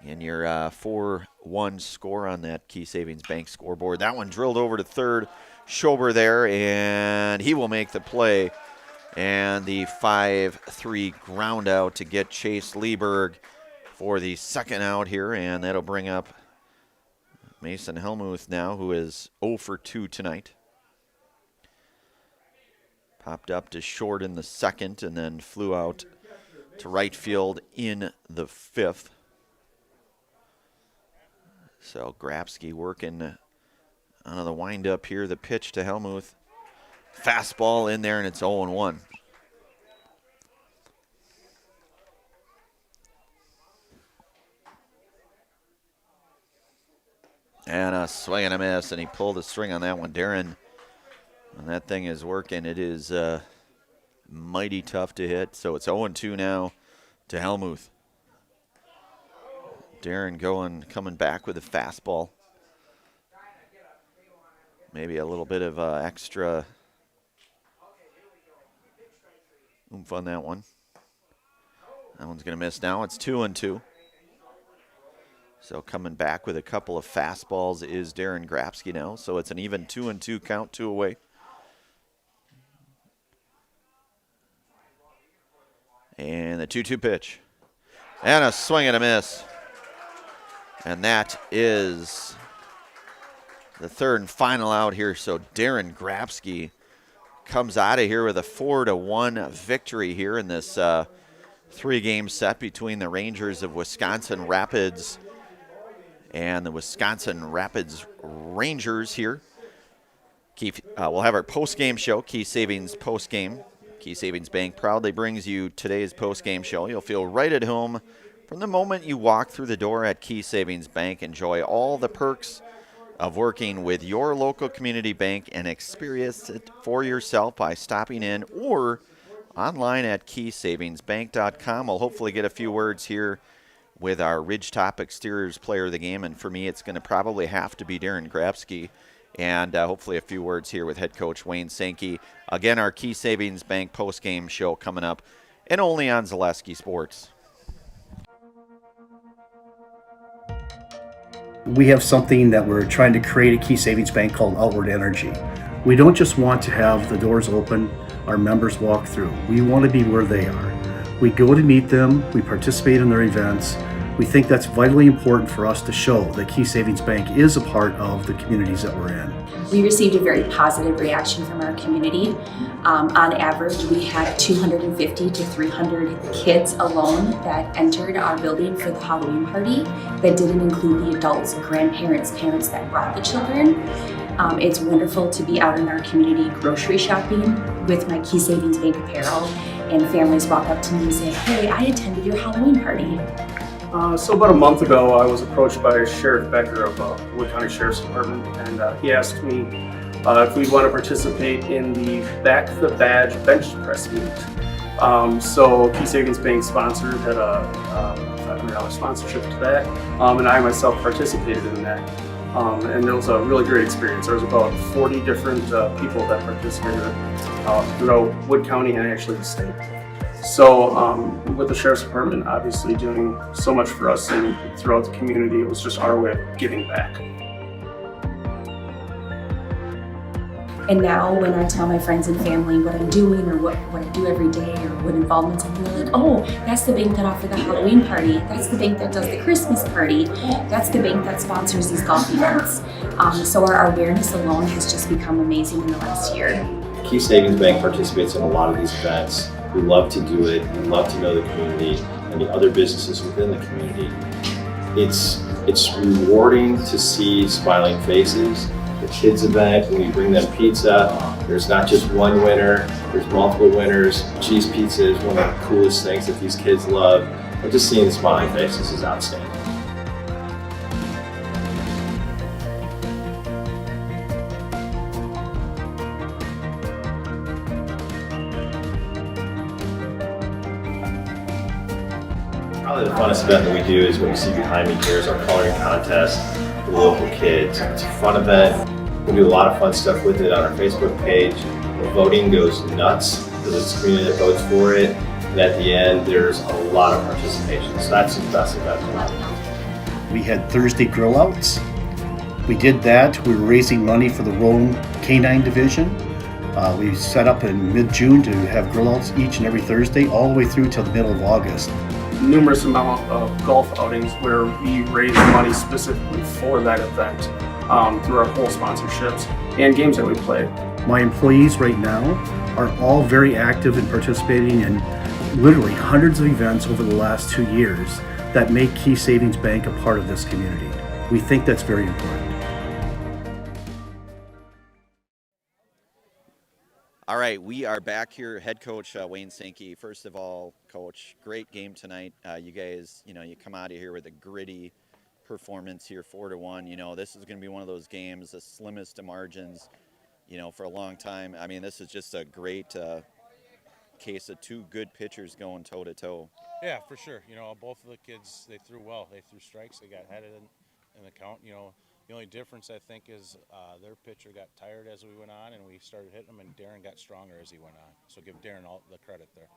[SPEAKER 1] And your 4-1 score on that Key Savings Bank scoreboard. That one drilled over to third. Schober there, and he will make the play. And the 5-3 ground out to get Chase Lieberg for the 2nd out here. And that'll bring up Mason Helmuth now, who is 0 for 2 tonight. Popped up to short in the 2nd and then flew out to right field in the 5th. So Grabsky working on the windup here. The pitch to Helmuth. Fastball in there, and it's 0-1. And a swing and a miss, and he pulled the string on that one. Darren, when that thing is working, it is mighty tough to hit. So it's 0-2 now to Helmuth. Darren coming back with a fastball. Maybe a little bit of extra oomph on that one. That one's going to miss now. It's 2-2. So coming back with a couple of fastballs is Darren Grabsky now. So it's an even 2-2 count, 2 away. And the 2-2 pitch. And a swing and a miss. And that is the 3rd and final out here. So Darren Grabsky comes out of here with a 4-1 victory here in this 3-game set between the Rangers of Wisconsin Rapids and the Wisconsin Rapids Rangers here. We'll have our post-game show, Key Savings post-game. Key Savings Bank proudly brings you today's post-game show. You'll feel right at home from the moment you walk through the door at Key Savings Bank. Enjoy all the perks of working with your local community bank and experience it for yourself by stopping in or online at keysavingsbank.com. We'll hopefully get a few words here with our Ridgetop Exteriors player of the game, and for me it's going to probably have to be Darren Grabsky, and hopefully a few words here with head coach Wayne Sankey. Again, our Key Savings Bank post-game show coming up, and only on Zaleski Sports.
[SPEAKER 6] We have something that we're trying to create at Key Savings Bank called Outward Energy. We don't just want to have the doors open, our members walk through. We want to be where they are. We go to meet them, we participate in their events. We think that's vitally important for us to show that Key Savings Bank is a part of the communities that we're in.
[SPEAKER 7] We received a very positive reaction from our community. On average, we had 250 to 300 kids alone that entered our building for the Halloween party. That didn't include the adults, grandparents, parents that brought the children. It's wonderful to be out in our community grocery shopping with my Key Savings Bank apparel, and families walk up to me and say, "Hey, I attended your Halloween party."
[SPEAKER 8] So about a month ago, I was approached by Sheriff Becker of Wood County Sheriff's Department, and he asked me if we'd want to participate in the Back the Badge bench press meet. So Key Savings Bank sponsored, had a $500 sponsorship to that, and I myself participated in that. And it was a really great experience. There was about 40 different people that participated throughout Wood County and actually the state. So with the Sheriff's Department obviously doing so much for us and throughout the community, it was just our way of giving back.
[SPEAKER 7] And now when I tell my friends and family what I'm doing or what I do every day or what involvements I'm doing, they're like, "Oh, that's the bank that offered the Halloween party. That's the bank that does the Christmas party. That's the bank that sponsors these golf events." So our awareness alone has just become amazing in the last year.
[SPEAKER 9] Key Savings Bank participates in a lot of these events. We love to do it. We love to know the community and the other businesses within the community. It's rewarding to see smiling faces. The kids event, when we bring them pizza, there's not just one winner, there's multiple winners. Cheese pizza is one of the coolest things that these kids love. And just seeing the smiling faces is outstanding. Probably the funnest event that we do is what you see behind me here is our coloring contest for the local kids. It's a fun event. We do a lot of fun stuff with it on our Facebook page. The voting goes nuts because it's the community that votes for it. And at the end, there's a lot of participation. So that's the best event.
[SPEAKER 6] We had Thursday grill outs. We did that. We were raising money for the Rome Canine Division. We set up in mid-June to have grill outs each and every Thursday, all the way through till the middle of August.
[SPEAKER 8] Numerous amount of golf outings where we raise money specifically for that event through our whole sponsorships and games that we play.
[SPEAKER 6] My employees right now are all very active in participating in literally hundreds of events over the last 2 years that make Key Savings Bank a part of this community. We think that's very important.
[SPEAKER 1] All right, we are back here. Head coach Wayne Sankey. First of all, coach, great game tonight. You guys, you come out of here with a gritty performance here, 4-1. This is going to be one of those games, the slimmest of margins, for a long time. I mean, this is just a great case of two good pitchers going toe to toe.
[SPEAKER 10] Yeah, for sure. Both of the kids, they threw well. They threw strikes. They got headed in the count. The only difference, I think, is their pitcher got tired as we went on, and we started hitting him, and Darren got stronger as he went on. So give Darren all the credit there.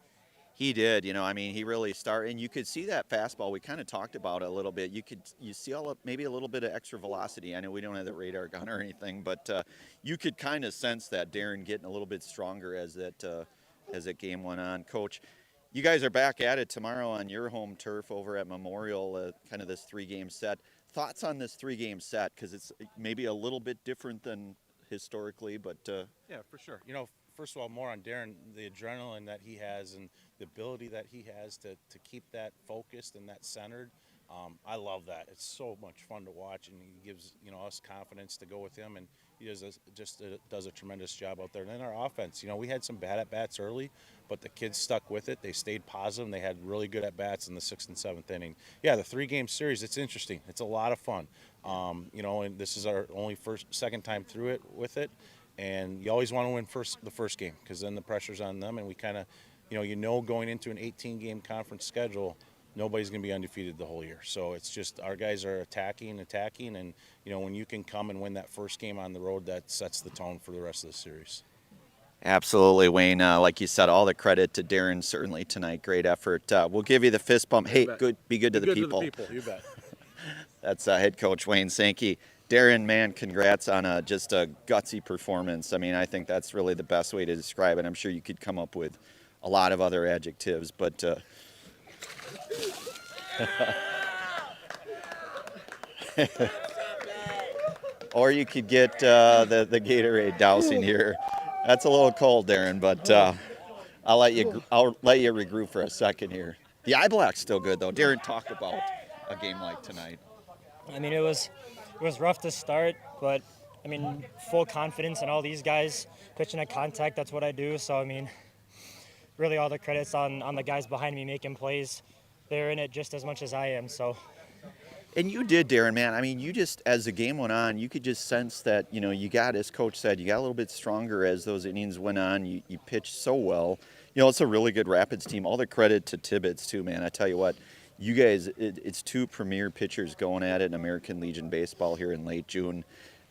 [SPEAKER 1] He did, he really started, and you could see that fastball. We kind of talked about it a little bit. You see maybe a little bit of extra velocity. I know we don't have the radar gun or anything, but you could kind of sense that Darren getting a little bit stronger as that game went on. Coach, you guys are back at it tomorrow on your home turf over at Memorial, kind of this 3-game set. Thoughts on this 3-game set? Because it's maybe a little bit different than historically, but
[SPEAKER 10] yeah, for sure. First of all, more on Darren, the adrenaline that he has and the ability that he has to keep that focused and that centered. I love that. It's so much fun to watch, and he gives us confidence to go with him, and he does a tremendous job out there. And then our offense, we had some bad at-bats early, but the kids stuck with it. They stayed positive, and they had really good at-bats in the 6th and 7th inning. Yeah, the 3-game series, it's interesting. It's a lot of fun. And this is our only second time through it with it. And you always want to win the first game, because then the pressure's on them, and we kind of, going into an 18-game conference schedule, nobody's going to be undefeated the whole year. So it's just our guys are attacking, and when you can come and win that first game on the road, that sets the tone for the rest of the series.
[SPEAKER 1] Absolutely, Wayne. Like you said, all the credit to Darren certainly tonight. Great effort. We'll give you the fist bump. Hey, be good to the people.
[SPEAKER 10] You bet.
[SPEAKER 1] That's head coach Wayne Sankey. Darren, man, congrats on just a gutsy performance. I mean, I think that's really the best way to describe it. I'm sure you could come up with a lot of other adjectives, but or you could get the Gatorade dousing here. That's a little cold, Darren, but I'll let you regroup for a second here. The eye black's still good though. Darren, talk about a game like tonight.
[SPEAKER 24] I mean, it was rough to start, but
[SPEAKER 12] I mean, full confidence in all these guys. Pitching at contact, that's what I do. So, I mean, really all the credit's on the guys behind me making plays. They're in it just as much as I am, so.
[SPEAKER 1] And you did, Darren, man. I mean, you just, as the game went on, you could just sense that, you got, as Coach said, you got a little bit stronger as those innings went on. You pitched so well. It's a really good Rapids team. All the credit to Tibbetts, too, man. I tell you what, you guys, it's two premier pitchers going at it in American Legion baseball here in late June.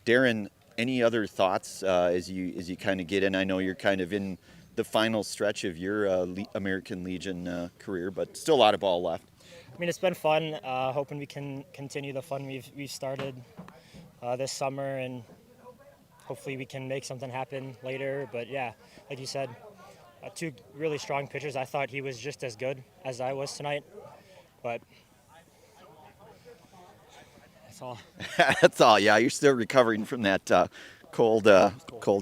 [SPEAKER 1] Darren, any other thoughts as you kind of get in? I know you're kind of in the final stretch of your American Legion career, but still a lot of ball left.
[SPEAKER 12] I mean, it's been fun. Hoping we can continue the fun we've started this summer, and hopefully we can make something happen later. But yeah, like you said, two really strong pitchers. I thought he was just as good as I was tonight, but that's all.
[SPEAKER 1] That's all. Yeah, you're still recovering from that cold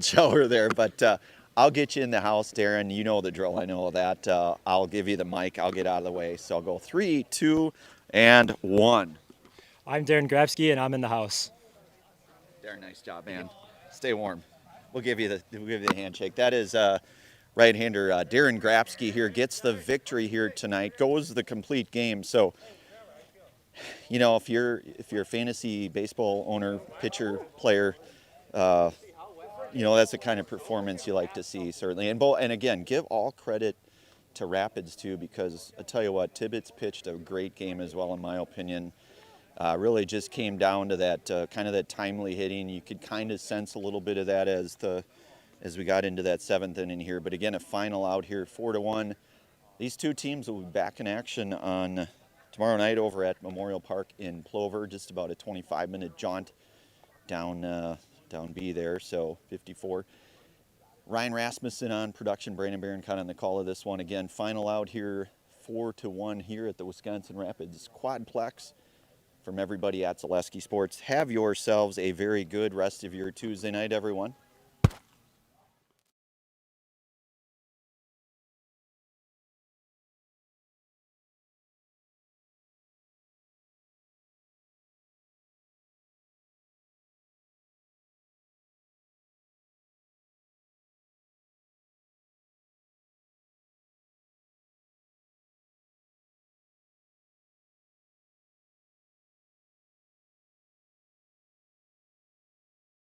[SPEAKER 1] shower there, but. I'll get you in the house, Darren. You know the drill. I know that. I'll give you the mic. I'll get out of the way. So I'll go 3, 2, and 1.
[SPEAKER 12] I'm Darren Grabsky, and I'm in the house.
[SPEAKER 1] Darren, nice job, man. Stay warm. We'll give you the handshake. That is right-hander Darren Grabsky here gets the victory here tonight. Goes the complete game. So, if you're a fantasy baseball owner, pitcher, player. That's the kind of performance you like to see, certainly. And again, give all credit to Rapids, too, because I tell you what, Tibbetts pitched a great game as well, in my opinion. Really just came down to that kind of that timely hitting. You could kind of sense a little bit of that as we got into that 7th inning here. But again, a final out here, 4-1. These two teams will be back in action on tomorrow night over at Memorial Park in Plover. Just about a 25-minute jaunt down B there, so 54. Ryan Rasmussen on production, Brandon Barron kind of on the call of this one. Again, final out here, 4-1 here at the Wisconsin Rapids Quadplex. From everybody at Zaleski Sports, have yourselves a very good rest of your Tuesday night, everyone.